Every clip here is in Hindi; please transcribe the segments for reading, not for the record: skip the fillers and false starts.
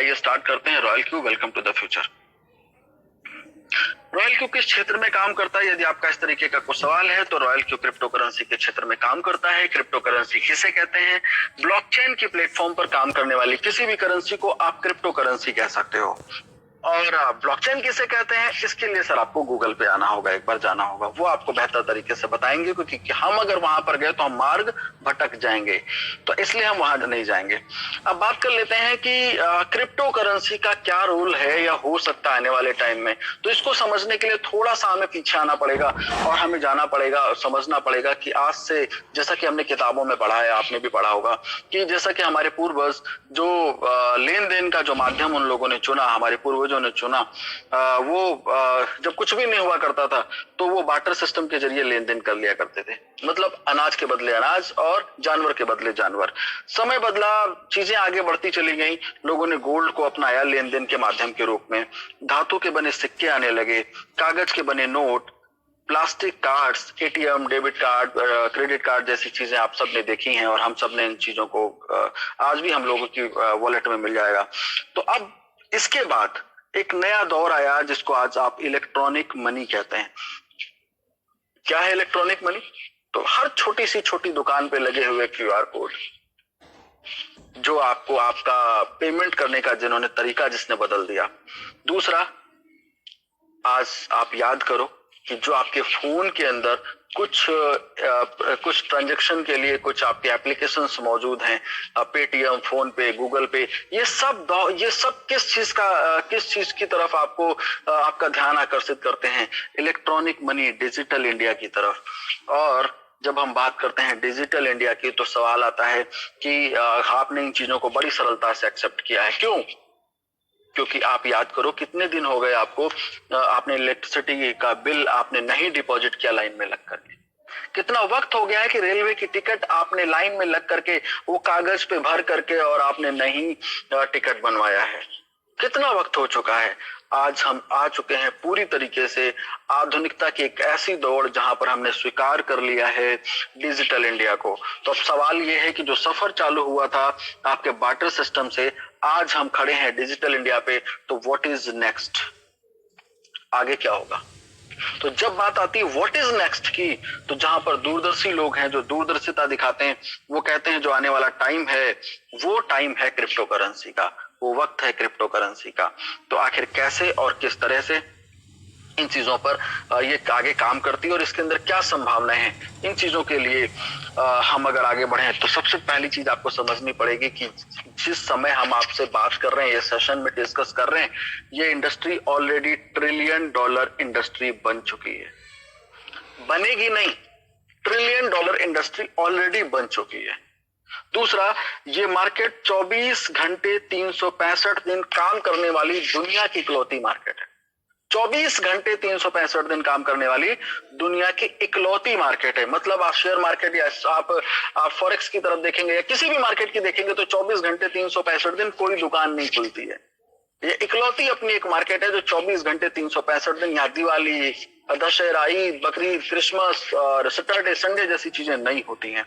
आइए स्टार्ट करते हैं। Royal Q, welcome to the future. Royal Q किस क्षेत्र में काम करता है? यदि आपका इस तरीके का कोई सवाल है तो रॉयल क्यू क्रिप्टो करेंसी के क्षेत्र में काम करता है। क्रिप्टो करेंसी किसे कहते हैं? ब्लॉकचेन की प्लेटफॉर्म पर काम करने वाली किसी भी करेंसी को आप क्रिप्टो करेंसी कह सकते हो। और ब्लॉकचेन किसे कहते हैं, इसके लिए सर आपको गूगल पे आना होगा, एक बार जाना होगा, वो आपको बेहतर तरीके से बताएंगे, क्योंकि हम अगर वहां पर गए तो हम मार्ग भटक जाएंगे, तो इसलिए हम वहां नहीं जाएंगे। अब बात कर लेते हैं कि क्रिप्टो करेंसी का क्या रोल है या हो सकता है आने वाले टाइम में। तो इसको समझने के लिए थोड़ा सा हमें पीछे आना पड़ेगा और हमें जाना पड़ेगा और समझना पड़ेगा कि आज से, जैसा कि हमने किताबों में पढ़ा है, आपने भी पढ़ा होगा कि जैसा कि हमारे पूर्वज जो लेन देन का जो माध्यम उन लोगों ने चुना, हमारे पूर्वजों ने चुना, जब कुछ भी नहीं हुआ करता था तो वो बार्टर सिस्टम के जरिए लेन देन कर लिया करते थे। मतलब अनाज के बदले अनाज और जानवर के बदले जानवर। समय बदला, चीजें आगे बढ़ती चली गई, लोगों ने गोल्ड को अपनाया लेन देन के माध्यम के रूप में, धातु के बने सिक्के आने लगे, कागज के बने note, plastic cards, ATM, debit card, credit card जैसी चीजें आप सबने देखी हैं और हम सब ने इन चीजों को आज भी हम लोगों की वॉलेट में मिल जाएगा। तो अब इसके बाद एक नया दौर आया जिसको आज आप इलेक्ट्रॉनिक मनी कहते हैं। क्या है इलेक्ट्रॉनिक मनी? तो हर छोटी सी छोटी दुकान पे लगे हुए क्यूआर कोड, जो आपको आपका पेमेंट करने का जिन्होंने तरीका जिसने बदल दिया। दूसरा, आज आप याद करो कि जो आपके फोन के अंदर कुछ ट्रांजैक्शन के लिए कुछ आपके एप्लीकेशंस मौजूद हैं, पेटीएम, फोन पे, गूगल पे, ये सब किस चीज की तरफ आपको आपका ध्यान आकर्षित करते हैं? इलेक्ट्रॉनिक मनी, डिजिटल इंडिया की तरफ। और जब हम बात करते हैं डिजिटल इंडिया की तो सवाल आता है कि आपने इन चीजों को बड़ी सरलता से एक्सेप्ट किया है। क्यों? क्योंकि आप याद करो कितने दिन हो गए आपको, आपने इलेक्ट्रिसिटी का बिल आपने नहीं डिपॉजिट किया लाइन में लग करके। कितना वक्त हो गया है कि रेलवे की टिकट आपने लाइन में लग करके वो कागज पे भर करके और आपने नहीं टिकट बनवाया है। कितना वक्त हो चुका है। आज हम आ चुके हैं पूरी तरीके से आधुनिकता की एक ऐसी दौड़ जहां पर हमने स्वीकार कर लिया है डिजिटल इंडिया को। तो अब सवाल यह है कि जो सफर चालू हुआ था आपके बार्टर सिस्टम से, आज हम खड़े हैं डिजिटल इंडिया पे, तो व्हाट इज नेक्स्ट? आगे क्या होगा? तो जब बात आती है व्हाट इज नेक्स्ट की, तो जहां पर दूरदर्शी लोग हैं जो दूरदर्शिता दिखाते हैं, वो कहते हैं जो आने वाला टाइम है वो टाइम है क्रिप्टो करेंसी का, वो वक्त है क्रिप्टो करेंसी का। तो आखिर कैसे और किस तरह से इन चीजों पर ये आगे काम करती है और इसके अंदर क्या संभावनाएं हैं, इन चीजों के लिए हम अगर आगे बढ़े तो सबसे पहली चीज आपको समझनी पड़ेगी कि जिस समय हम आपसे बात कर रहे हैं, ये सेशन में डिस्कस कर रहे हैं, ये इंडस्ट्री ऑलरेडी $1 ट्रिलियन इंडस्ट्री बन चुकी है। बनेगी नहीं, $1 ट्रिलियन इंडस्ट्री ऑलरेडी बन चुकी है। दूसरा, ये मार्केट 24 घंटे 365 दिन काम करने वाली दुनिया की इकलौती मार्केट है। 24 घंटे 365 दिन काम करने वाली दुनिया की इकलौती मार्केट है। मतलब आप शेयर मार्केट या आप फॉरेक्स की तरफ देखेंगे या किसी भी मार्केट की देखेंगे तो 24 घंटे 365 दिन कोई दुकान नहीं खुलती है। ये इकलौती अपनी एक मार्केट है जो 24 घंटे 365 दिन, यहाँ दिवाली, दशहरा, ईद, बकरीद, क्रिसमस और सैटरडे, संडे जैसी चीजें नहीं होती हैं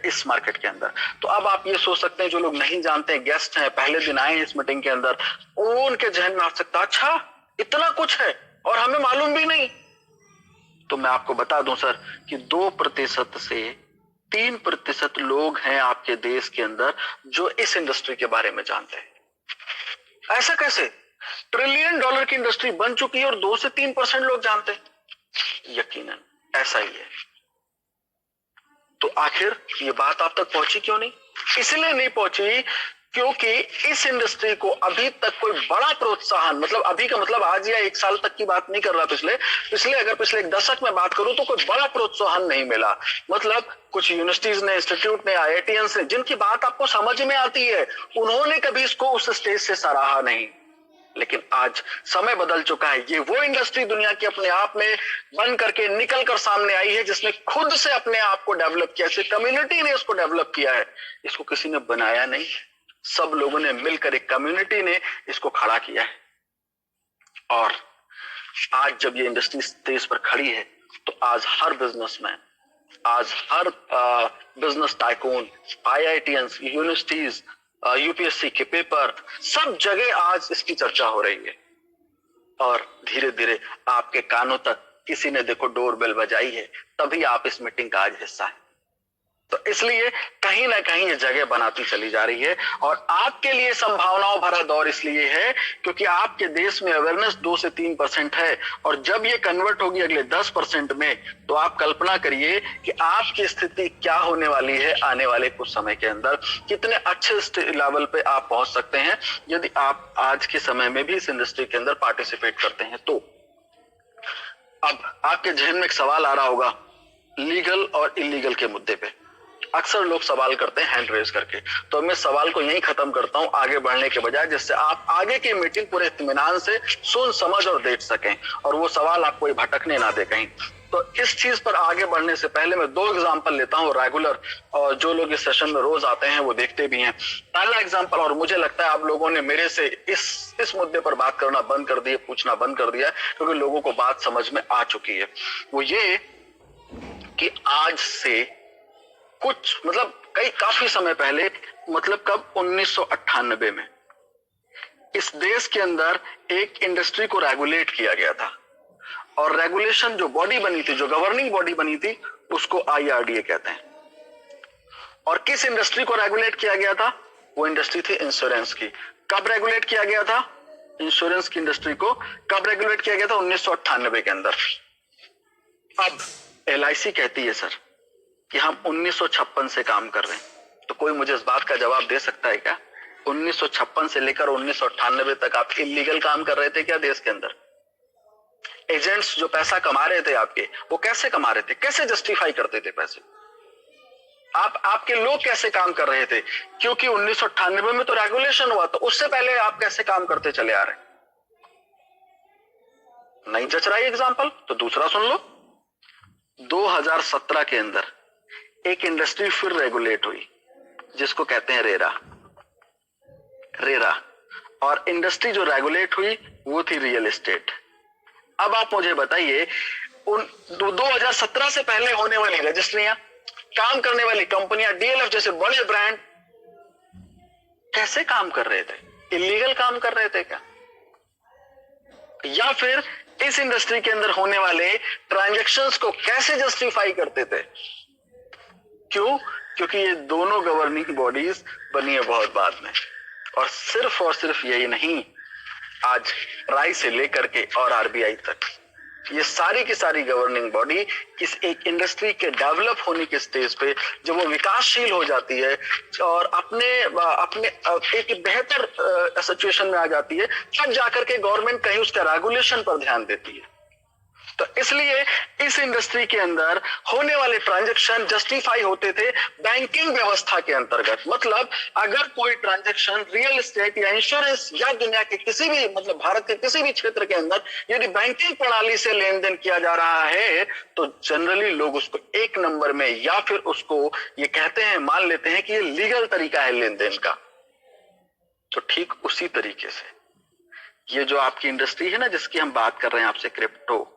इस मार्केट के अंदर। तो अब आप ये सोच सकते हैं, जो लोग नहीं जानते हैं, गेस्ट हैं, पहले दिन आए हैं इस मीटिंग के अंदर, उनके जहन में आ सकता है अच्छा इतना कुछ है और हमें मालूम भी नहीं। तो मैं आपको बता दूं सर कि 2% से 3% लोग हैं आपके देश के अंदर जो इस इंडस्ट्री के बारे में जानते हैं। ऐसा कैसे? $1 ट्रिलियन की इंडस्ट्री बन चुकी है और 2 से 3% लोग जानते हैं। यकीनन ऐसा ही है। तो आखिर ये बात आप तक पहुंची क्यों नहीं? इसलिए नहीं पहुंची क्योंकि इस इंडस्ट्री को अभी तक कोई बड़ा प्रोत्साहन, मतलब अभी का मतलब आज या 1 साल तक की बात नहीं कर रहा, पिछले एक दशक में बात करूं तो कोई बड़ा प्रोत्साहन नहीं मिला। मतलब कुछ यूनिवर्सिटीज ने, इंस्टीट्यूट ने, IITians ने, जिनकी बात आपको समझ में आती है, उन्होंने कभी इसको उस स्टेज से सराहा नहीं। लेकिन आज समय बदल चुका है। ये वो इंडस्ट्री दुनिया की अपने आप में बन करके निकल कर सामने आई है जिसने खुद से अपने आप को डेवलप किया, इसे कम्युनिटी ने इसको डेवलप किया है। इसको किसी ने बनाया नहीं, सब लोगों ने मिलकर, एक कम्युनिटी ने इसको खड़ा किया है। और आज जब ये इंडस्ट्री स्टेज पर खड़ी है तो आज हर बिजनेसमैन, आज हर business tycoon, IITians, universities, UPSC के पेपर, सब जगह आज इसकी चर्चा हो रही है और धीरे धीरे आपके कानों तक किसी ने देखो डोरबेल बजाई है, तभी आप इस मीटिंग का आज हिस्सा है। तो इसलिए कहीं ना कहीं ये जगह बनाती चली जा रही है और आपके लिए संभावनाओं भरा दौर इसलिए है क्योंकि आपके देश में अवेयरनेस 2 से 3% है और जब ये कन्वर्ट होगी अगले 10% में, तो आप कल्पना करिए कि आपकी स्थिति क्या होने वाली है आने वाले कुछ समय के अंदर, कितने अच्छे लेवल पे आप पहुंच सकते हैं यदि आप आज के समय में भी इस इंडस्ट्री के अंदर पार्टिसिपेट करते हैं। तो अब आपके जहन में एक सवाल आ रहा होगा लीगल और इलीगल के मुद्दे पे। अक्सर लोग सवाल करते हैं हैंड रेज करके, तो मैं सवाल को यहीं खत्म करता हूं आगे बढ़ने के बजाय, जिससे आप आगे की मीटिंग पूरे इत्मीनान से सुन समझ और देख सकें और वो सवाल आपको भटकने ना दे कहीं। तो इस चीज पर आगे बढ़ने से पहले मैं 2 एग्जांपल लेता हूं रेगुलर, और जो लोग इस सेशन में रोज आते हैं वो देखते भी हैं। पहला एग्जांपल, और मुझे लगता है आप लोगों ने मेरे से इस मुद्दे पर बात करना बंद कर दिया, पूछना बंद कर दिया, क्योंकि लोगों को बात समझ में आ चुकी है। वो ये कि आज से कुछ काफी समय पहले, मतलब कब, 1998 में इस देश के अंदर एक इंडस्ट्री को रेगुलेट किया गया था और रेगुलेशन जो बॉडी बनी थी, जो गवर्निंग बॉडी बनी थी, उसको IRDA कहते हैं। और किस इंडस्ट्री को रेगुलेट किया गया था? वो इंडस्ट्री थी इंश्योरेंस की। कब रेगुलेट किया गया था इंश्योरेंस की इंडस्ट्री को? कब रेगुलेट किया गया था? 1998 के अंदर। अब LIC कहती है सर कि हम 1956 से काम कर रहे हैं, तो कोई मुझे इस बात का जवाब दे सकता है क्या 1956 से लेकर 1998 तक आप इलीगल काम कर रहे थे क्या देश के अंदर? एजेंट्स जो पैसा कमा रहे थे आपके, वो कैसे कमा रहे थे, कैसे जस्टिफाई करते थे पैसे? आपके लोग कैसे काम कर रहे थे? क्योंकि 1998 में तो रेगुलेशन हुआ, तो उससे पहले आप कैसे काम करते चले आ रहे हैं? नहीं जच रहा है एग्जाम्पल, तो दूसरा सुन लो। 2017 के अंदर एक इंडस्ट्री फिर रेगुलेट हुई जिसको कहते हैं रेरा, और इंडस्ट्री जो रेगुलेट हुई वो थी रियल एस्टेट। अब आप मुझे बताइए, 2017 से पहले होने वाली रजिस्ट्रियां, काम करने वाली कंपनियां, DLF जैसे बड़े ब्रांड कैसे काम कर रहे थे? इलीगल काम कर रहे थे क्या? या फिर इस इंडस्ट्री के अंदर होने वाले ट्रांजैक्शंस को कैसे जस्टिफाई करते थे? क्यों? क्योंकि ये दोनों गवर्निंग बॉडीज बनी है बहुत बाद में। और सिर्फ यही नहीं, आज राय से लेकर के और RBI तक ये सारी की सारी गवर्निंग बॉडी इस एक इंडस्ट्री के डेवलप होने के स्टेज पे, जब वो विकासशील हो जाती है और अपने एक बेहतर सिचुएशन में आ जाती है, तब जाकर के गवर्नमेंट कहीं उसका रेगुलेशन पर ध्यान देती है। तो इसलिए इस इंडस्ट्री के अंदर होने वाले ट्रांजैक्शन जस्टिफाई होते थे बैंकिंग व्यवस्था के अंतर्गत। मतलब अगर कोई ट्रांजैक्शन रियल एस्टेट या इंश्योरेंस या दुनिया के किसी भी, मतलब भारत के किसी भी क्षेत्र के अंदर यदि बैंकिंग प्रणाली से लेन देन किया जा रहा है, तो जनरली लोग उसको 1 नंबर में, या फिर उसको ये कहते हैं, मान लेते हैं कि ये लीगल तरीका है लेन देन का। तो ठीक उसी तरीके से ये जो आपकी इंडस्ट्री है ना, जिसकी हम बात कर रहे हैं आपसे, क्रिप्टो,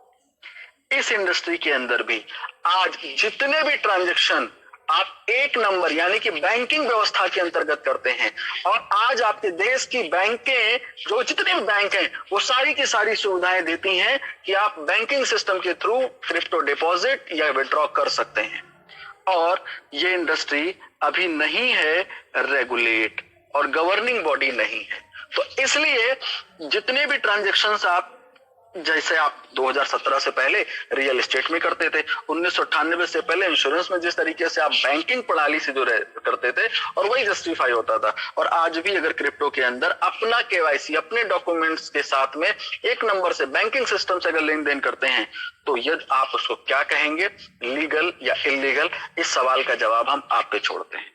इस इंडस्ट्री के अंदर भी आज जितने भी ट्रांजैक्शन आप 1 नंबर यानी कि बैंकिंग व्यवस्था के अंतर्गत करते हैं, और आज आपके देश की बैंकें, जो जितने भी बैंक हैं, वो सारी की सारी सुविधाएं देती हैं कि आप बैंकिंग सिस्टम के थ्रू क्रिप्टो डिपॉजिट या विड्रॉ कर सकते हैं। और ये इंडस्ट्री अभी नहीं है रेगुलेट और गवर्निंग बॉडी नहीं है। तो इसलिए जितने भी ट्रांजैक्शंस आप, जैसे आप 2017 से पहले रियल एस्टेट में करते थे, 1998 से पहले इंश्योरेंस में जिस तरीके से आप बैंकिंग प्रणाली से जो करते थे, और वही जस्टिफाई होता था। और आज भी अगर क्रिप्टो के अंदर अपना KYC, अपने डॉक्यूमेंट्स के साथ में 1 नंबर से बैंकिंग सिस्टम से अगर लेन देन करते हैं, तो यदि आप उसको क्या कहेंगे, लीगल या इलीगल? इस सवाल का जवाब हम आप पे छोड़ते हैं,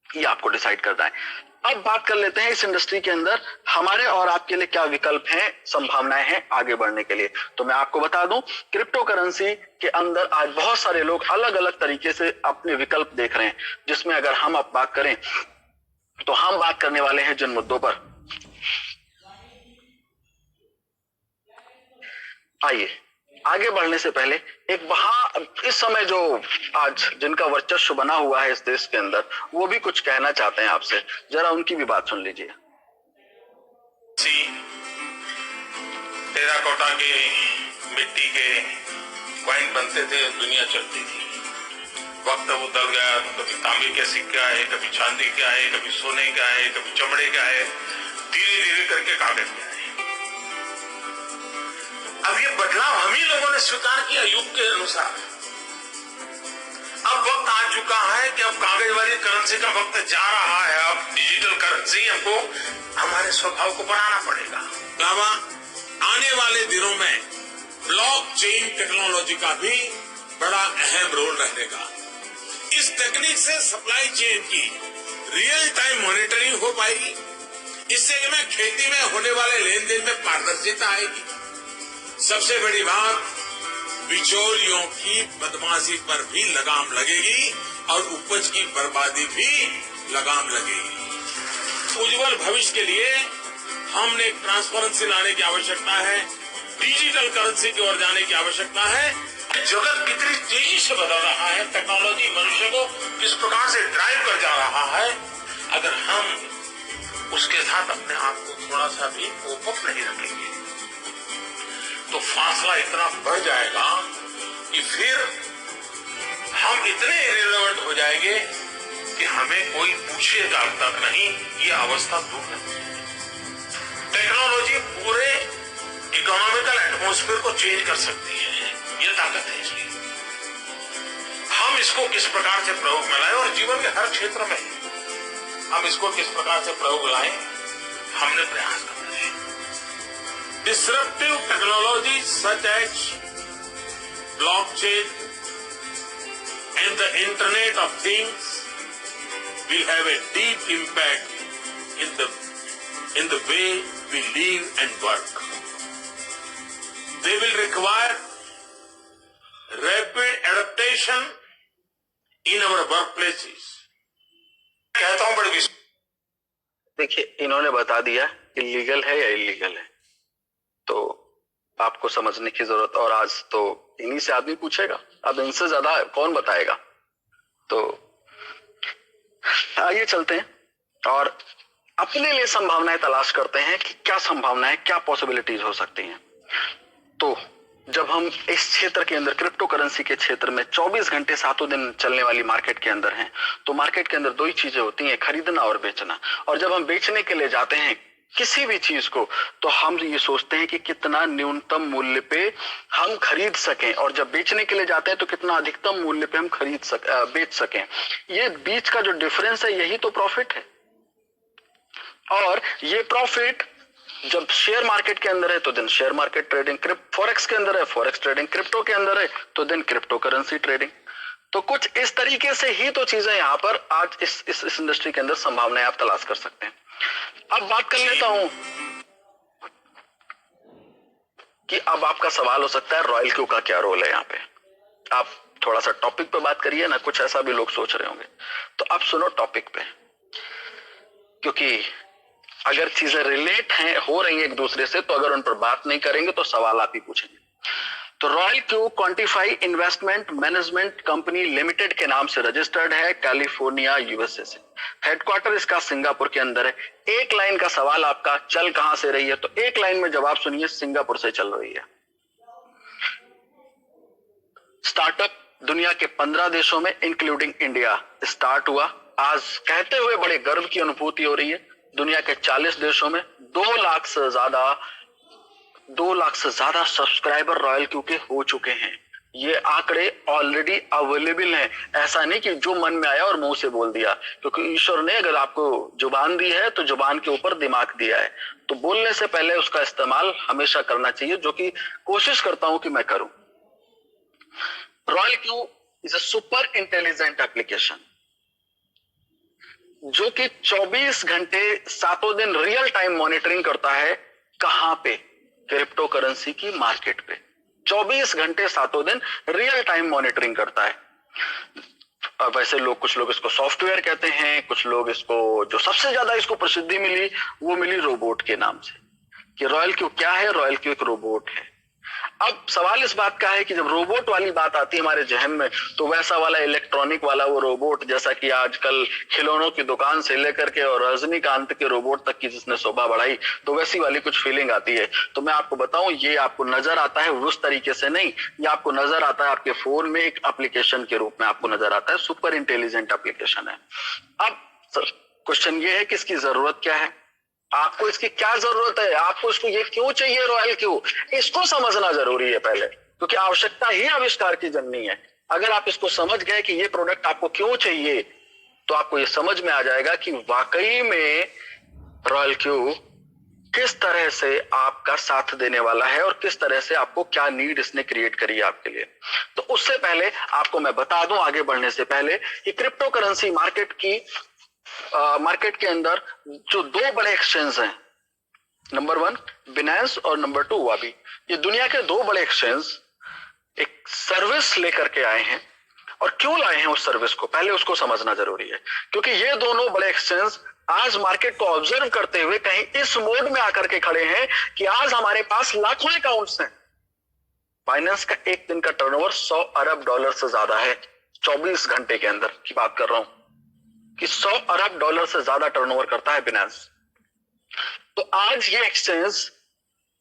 ये आपको डिसाइड करना है। अब बात कर लेते हैं इस इंडस्ट्री के अंदर हमारे और आपके लिए क्या विकल्प हैं, संभावनाएं हैं आगे बढ़ने के लिए। तो मैं आपको बता दूं, क्रिप्टो करेंसी के अंदर आज बहुत सारे लोग अलग अलग तरीके से अपने विकल्प देख रहे हैं, जिसमें अगर हम अब बात करें तो हम बात करने वाले हैं जिन मुद्दों पर, आइए आगे बढ़ने से पहले एक वहां इस समय जो आज जिनका वर्चस्व बना हुआ है इस देश के अंदर, वो भी कुछ कहना चाहते हैं आपसे, जरा उनकी भी बात सुन लीजिए। टेराकोटा के मिट्टी के कॉइन बनते थे, दुनिया चलती थी। वक्त बदल गया तो कभी तांबे के सिक्के आए, कभी चांदी के आए, कभी सोने के आए, कभी चमड़े के आए, धीरे धीरे करके कागज के आए। अब ये बदलाव हम ही लोगों ने स्वीकार किया युग के अनुसार। अब वक्त आ चुका है कि अब कागज वाली करेंसी का वक्त जा रहा है। अब डिजिटल करेंसी हमको हमारे स्वभाव को बनाना पड़ेगा। अलावा आने वाले दिनों में ब्लॉकचेन टेक्नोलॉजी का भी बड़ा अहम रोल रहेगा। इस टेक्निक से सप्लाई चेन की रियल टाइम मॉनिटरिंग हो पाएगी। इससे में खेती में होने वाले लेन देन में पारदर्शिता आएगी। सबसे बड़ी बात, बिचौलियों की बदमाशी पर भी लगाम लगेगी और उपज की बर्बादी भी लगाम लगेगी। उज्जवल भविष्य के लिए हमने एक ट्रांसपेरेंसी लाने की आवश्यकता है, डिजिटल करेंसी की ओर जाने की आवश्यकता है। जगत कितनी तेजी से बदल रहा है, टेक्नोलॉजी मनुष्य को किस प्रकार से ड्राइव कर जा रहा है, अगर हम उसके साथ अपने आप को थोड़ा सा भी कोप अप नहीं रखेंगे तो फासला इतना बढ़ जाएगा कि फिर हम इतने इरेलेवेंट हो जाएंगे कि हमें कोई पूछेगा तक नहीं। ये अवस्था दूर नहीं। टेक्नोलॉजी पूरे इकोनॉमिकल एटमॉस्फेयर को चेंज कर सकती है, ये ताकत है इसकी। हम इसको किस प्रकार से प्रयोग में लाएं और जीवन के हर क्षेत्र में हम इसको किस प्रकार से प्रयोग लाएं, हमने प्रयास करना है। Disruptive technology such as blockchain and the internet of things will have a deep impact in the way we live and work. They will require rapid adaptation in our workplaces. कहता हूं बड़े देखिए, इन्होंने बता दिया इलीगल है या इलीगल है, तो आपको समझने की जरूरत। और आज तो इन्हीं से आदमी पूछेगा, अब इनसे ज्यादा कौन बताएगा। तो आइए चलते हैं और अपने लिए संभावनाएं तलाश करते हैं कि क्या संभावनाएं, क्या पॉसिबिलिटीज हो सकती हैं। तो जब हम इस क्षेत्र के अंदर, क्रिप्टो करेंसी के क्षेत्र में 24 घंटे 7 दिन चलने वाली मार्केट के अंदर हैं, तो मार्केट के अंदर दो ही चीजें होती हैं, खरीदना और बेचना। और जब हम बेचने के लिए जाते हैं किसी भी चीज को, तो हम ये सोचते हैं कि कितना न्यूनतम मूल्य पे हम खरीद सकें, और जब बेचने के लिए जाते हैं तो कितना अधिकतम मूल्य पे हम बेच सकें। ये बीच का जो डिफरेंस है, यही तो प्रॉफिट है। और ये प्रॉफिट जब शेयर मार्केट के अंदर है तो then share market trading, forex के अंदर है फॉरेक्स ट्रेडिंग, क्रिप्टो के अंदर है तो देन क्रिप्टो करेंसी ट्रेडिंग। तो कुछ इस तरीके से ही तो चीजें यहां पर आज इस इंडस्ट्री के अंदर संभावनाएं आप तलाश कर सकते हैं। अब बात कर लेता हूं कि अब आपका सवाल हो सकता है रॉयल क्यू का क्या रोल है यहाँ पे। आप थोड़ा सा टॉपिक पे बात करिए ना, कुछ ऐसा भी लोग सोच रहे होंगे। तो आप सुनो टॉपिक पे, क्योंकि अगर चीजें रिलेट हैं, हो रही हैं एक दूसरे से, तो अगर उन पर बात नहीं करेंगे तो सवाल आप ही पूछेंगे। तो royal Q quantify investment management company limited के नाम से रजिस्टर्ड है, कैलिफोर्निया यूएसए से। हेडक्वार्टर इसका सिंगापुर के अंदर है। एक लाइन का सवाल आपका, चल कहां से रही है, तो एक लाइन में जवाब सुनिए, सिंगापुर से चल रही है। स्टार्टअप दुनिया के 15 देशों में इंक्लूडिंग इंडिया स्टार्ट हुआ। आज कहते हुए बड़े गर्व की अनुभूति हो रही है, दुनिया के 40 देशों में 2 लाख से ज्यादा सब्सक्राइबर रॉयल क्यू के हो चुके हैं। ये आंकड़े ऑलरेडी अवेलेबल हैं। ऐसा नहीं कि जो मन में आया और मुंह से बोल दिया, क्योंकि ईश्वर ने अगर आपको जुबान दी है तो जुबान के ऊपर दिमाग दिया है, तो बोलने से पहले उसका इस्तेमाल हमेशा करना चाहिए, जो कि कोशिश करता हूं कि मैं करूं। Royal Q is a super intelligent application जो कि 24 घंटे 7 दिन रियल टाइम मॉनिटरिंग करता है। कहां पे? क्रिप्टो करेंसी की मार्केट पे 24 घंटे 7 दिन रियल टाइम मॉनिटरिंग करता है। वैसे कुछ लोग इसको सॉफ्टवेयर कहते हैं, कुछ लोग इसको, जो सबसे ज्यादा इसको प्रसिद्धि मिली वो मिली रोबोट के नाम से, कि रॉयल क्यू क्या है। रॉयल क्यू एक रोबोट है। अब सवाल इस बात का है कि जब रोबोट वाली बात आती है हमारे जहन में, तो वैसा वाला इलेक्ट्रॉनिक वाला वो रोबोट, जैसा कि आजकल खिलौनों की दुकान से लेकर के और रजनीकांत के रोबोट तक की जिसने शोभा बढ़ाई, तो वैसी वाली कुछ फीलिंग आती है। तो मैं आपको बताऊं, ये आपको नजर आता है उस तरीके से नहीं, ये आपको नजर आता है आपके फोन में एक एप्लीकेशन के रूप में आपको नजर आता है, सुपर इंटेलिजेंट एप्लीकेशन है। अब क्वेश्चन ये है कि इसकी जरूरत क्या है, आपको इसकी क्या जरूरत है, आपको इसको ये क्यों चाहिए, रॉयल क्यों, इसको समझना जरूरी है पहले, क्योंकि आवश्यकता ही आविष्कार की जननी है। अगर आप इसको समझ गए कि ये प्रोडक्ट आपको क्यों चाहिए, तो आपको ये समझ में आ जाएगा कि वाकई में रॉयल क्यू किस तरह से आपका साथ देने वाला है और किस तरह से आपको क्या नीड इसने क्रिएट करी है आपके लिए। तो उससे पहले आपको मैं बता दूं, आगे बढ़ने से पहले, कि क्रिप्टो करेंसी मार्केट के अंदर जो दो बड़े एक्सचेंज हैं, नंबर 1 बिनेंस और नंबर 2 वाबी, ये दुनिया के दो बड़े एक्सचेंज एक सर्विस लेकर के आए हैं। और क्यों लाए हैं उस सर्विस को, पहले उसको समझना जरूरी है, क्योंकि ये दोनों बड़े एक्सचेंज आज मार्केट को ऑब्जर्व करते हुए कहीं इस मोड में आकर के खड़े हैं कि आज हमारे पास लाखों अकाउंट्स हैं। बाइनेंस का एक दिन का टर्नओवर $100 अरब से ज्यादा है, 24 घंटे के अंदर की बात कर रहा हूं कि $100 अरब से ज्यादा टर्नओवर करता है बिनेंस। तो आज ये एक्सचेंज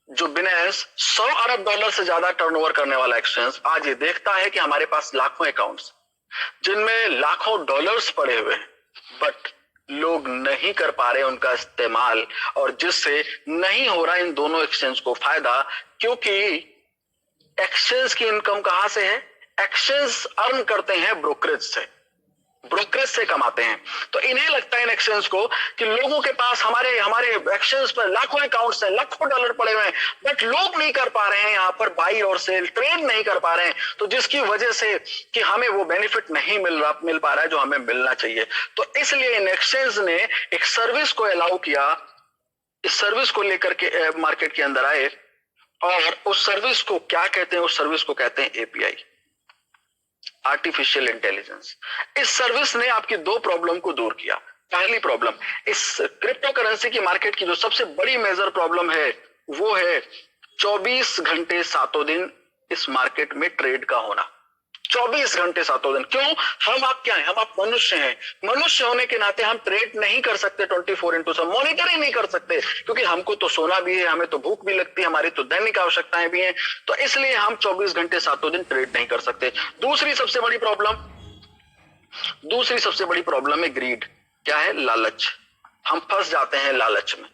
जो बिनेंस $100 अरब से ज्यादा टर्नओवर करने वाला एक्सचेंज, आज ये देखता है कि हमारे पास लाखों अकाउंट्स जिनमें लाखों डॉलर्स पड़े हुए हैं, बट लोग नहीं कर पा रहे उनका इस्तेमाल, और जिससे नहीं हो रहा इन दोनों एक्सचेंज को फायदा, क्योंकि एक्सचेंज की इनकम कहां से है, एक्सचेंज अर्न करते हैं ब्रोकरेज से कमाते हैं। तो इन्हें लगता है इन एक्सचेंज को कि लोगों के पास हमारे एक्सचेंज पर लाखों अकाउंट्स हैं, लाखों डॉलर पड़े हुए हैं, बट लोग नहीं कर पा रहे हैं यहाँ पर बाई और सेल, ट्रेड नहीं कर पा रहे हैं, तो जिसकी वजह से कि हमें वो बेनिफिट नहीं मिल पा रहा है जो हमें मिलना चाहिए। तो इसलिए इन एक्सचेंज ने एक सर्विस को अलाउ किया, इस सर्विस को लेकर के मार्केट के अंदर आए, और उस सर्विस को क्या कहते हैं, उस सर्विस को कहते हैं एपीआई, आर्टिफिशियल इंटेलिजेंस। इस सर्विस ने आपकी दो प्रॉब्लम को दूर किया। पहली प्रॉब्लम, इस क्रिप्टो करेंसी की मार्केट की जो सबसे बड़ी मेजर प्रॉब्लम है वो है 24 घंटे सातों दिन इस मार्केट में ट्रेड का होना। 24 घंटे सातों दिन। क्यों? हम आप क्या हैं, हम आप मनुष्य हैं, मनुष्य होने के नाते हम ट्रेड नहीं कर सकते 24/7, मॉनिटर ही नहीं कर सकते, क्योंकि हमको तो सोना भी है, हमें तो भूख भी लगती है, हमारी तो दैनिक आवश्यकताएं भी हैं, तो इसलिए हम 24 घंटे सातों दिन ट्रेड नहीं कर सकते। दूसरी सबसे बड़ी प्रॉब्लम है ग्रीड। क्या है? लालच। हम फंस जाते हैं लालच में।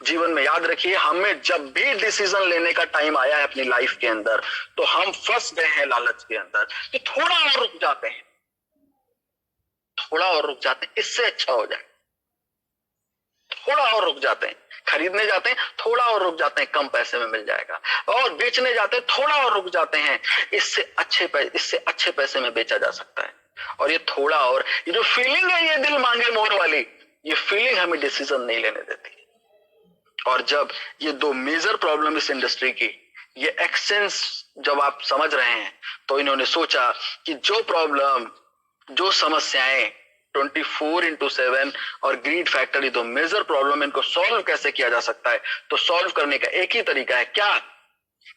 जीवन में याद रखिए, हमें जब भी डिसीजन लेने का टाइम आया है अपनी लाइफ के अंदर, तो हम फंस गए हैं लालच के अंदर कि थोड़ा और रुक जाते हैं, इससे अच्छा हो जाए, थोड़ा और रुक जाते हैं, खरीदने जाते हैं थोड़ा और रुक जाते हैं, कम पैसे में मिल जाएगा, और बेचने जाते हैं थोड़ा और रुक जाते हैं, इससे अच्छे पैसे में बेचा जा सकता है। और ये थोड़ा और, ये जो फीलिंग है, ये दिल मांगे मोर वाली, ये फीलिंग हमें डिसीजन नहीं लेने देती। और जब ये दो मेजर प्रॉब्लम इस इंडस्ट्री की, ये एक्सचेंज जब आप समझ रहे हैं, तो इन्होंने सोचा कि जो समस्याएं 24/7 और ग्रीड फैक्टर, ये दो मेजर प्रॉब्लम, इनको सॉल्व कैसे किया जा सकता है। तो सॉल्व करने का एक ही तरीका है, क्या?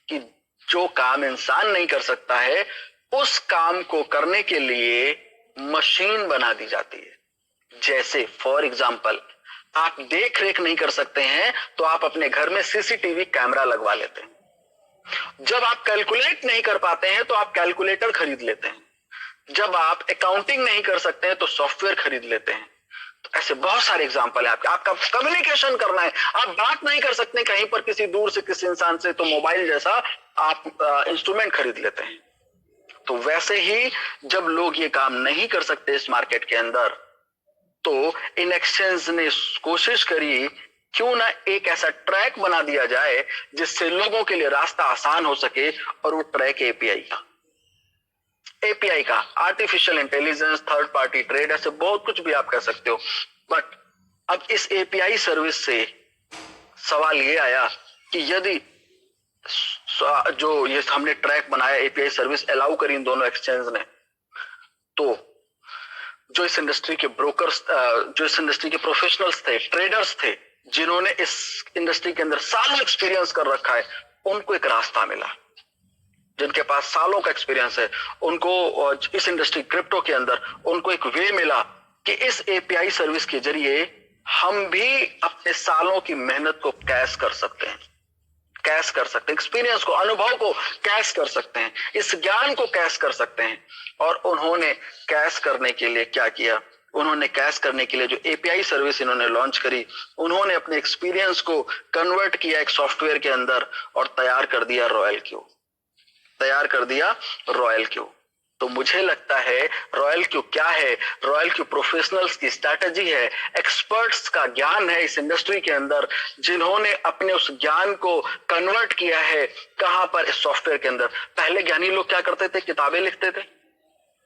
कि जो काम इंसान नहीं कर सकता है, उस काम को करने के लिए मशीन बना दी जाती है। जैसे फॉर एग्जाम्पल, आप देख रेख नहीं कर सकते हैं, तो आप अपने घर में सीसीटीवी कैमरा लगवा लेते हैं। जब आप कैलकुलेट नहीं कर पाते हैं, तो आप कैलकुलेटर खरीद लेते हैं। जब आप अकाउंटिंग नहीं कर सकते हैं, तो सॉफ्टवेयर खरीद लेते हैं। तो ऐसे बहुत सारे एग्जाम्पल है आपका कम्युनिकेशन करना है, आप बात नहीं कर सकते कहीं पर किसी दूर से किसी इंसान से, तो मोबाइल जैसा आप इंस्ट्रूमेंट खरीद लेते हैं। तो वैसे ही जब लोग ये काम नहीं कर सकते इस मार्केट के अंदर, तो इन एक्सचेंज ने कोशिश करी, क्यों ना एक ऐसा ट्रैक बना दिया जाए जिससे लोगों के लिए रास्ता आसान हो सके, और वो ट्रैक एपीआई का artificial intelligence, third party trade, ऐसे बहुत कुछ भी आप कह सकते हो। बट अब इस एपीआई सर्विस से सवाल ये आया कि यदि जो ये हमने ट्रैक बनाया, एपीआई सर्विस अलाउ करी इन दोनों एक्सचेंज ने, तो जो इस इंडस्ट्री के ब्रोकर्स, जो इस इंडस्ट्री के प्रोफेशनल्स थे, ट्रेडर्स थे, जिन्होंने इस इंडस्ट्री के अंदर सालों एक्सपीरियंस कर रखा है, उनको एक रास्ता मिला। जिनके पास सालों का एक्सपीरियंस है, उनको इस इंडस्ट्री क्रिप्टो के अंदर उनको एक वे मिला कि इस एपीआई सर्विस के जरिए हम भी अपने सालों की मेहनत को कैश कर सकते हैं, कैश कर सकते हैं, एक्सपीरियंस को, अनुभव को कैश कर सकते हैं, इस ज्ञान को कैश कर सकते हैं। और उन्होंने कैश करने के लिए क्या किया? उन्होंने कैश करने के लिए जो एपीआई सर्विस इन्होंने लॉन्च करी, उन्होंने अपने एक्सपीरियंस को कन्वर्ट किया एक सॉफ्टवेयर के अंदर और तैयार कर दिया रॉयल क्यू, तैयार कर दिया रॉयल क्यू। तो मुझे लगता है रॉयल क्यू क्या है? रॉयल क्यू प्रोफेशनल्स की स्ट्रैटेजी है, एक्सपर्ट्स का ज्ञान है इस इंडस्ट्री के अंदर, जिन्होंने अपने उस ज्ञान को कन्वर्ट किया है कहां पर? इस सॉफ्टवेयर के अंदर। पहले ज्ञानी लोग क्या करते थे? किताबें लिखते थे,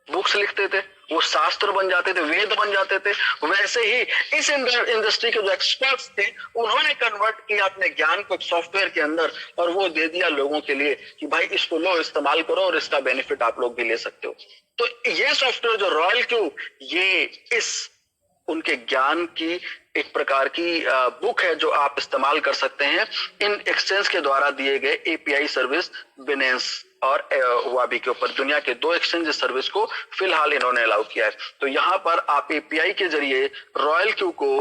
बुक्स लिखते थे, वो शास्त्र बन जाते थे, वेद बन जाते थे। वैसे ही इस इंडस्ट्री के जो एक्सपर्ट्स थे, उन्होंने कन्वर्ट किया अपने ज्ञान को एक सॉफ्टवेयर के अंदर और वो दे दिया लोगों के लिए कि भाई इसको लो, इस्तेमाल करो और इसका बेनिफिट आप लोग भी ले सकते हो। तो ये सॉफ्टवेयर जो रॉयल क्यू, ये इस उनके ज्ञान की एक प्रकार की बुक है जो आप इस्तेमाल कर सकते हैं इन एक्सचेंज के द्वारा दिए गए एपीआई सर्विस बिनेंस और वाबी के ऊपर। दुनिया के 2 एक्सचेंज सर्विस को फिलहाल इन्होंने अलाउ किया है। तो यहां पर आप एपीआई के जरिए रॉयल क्यू को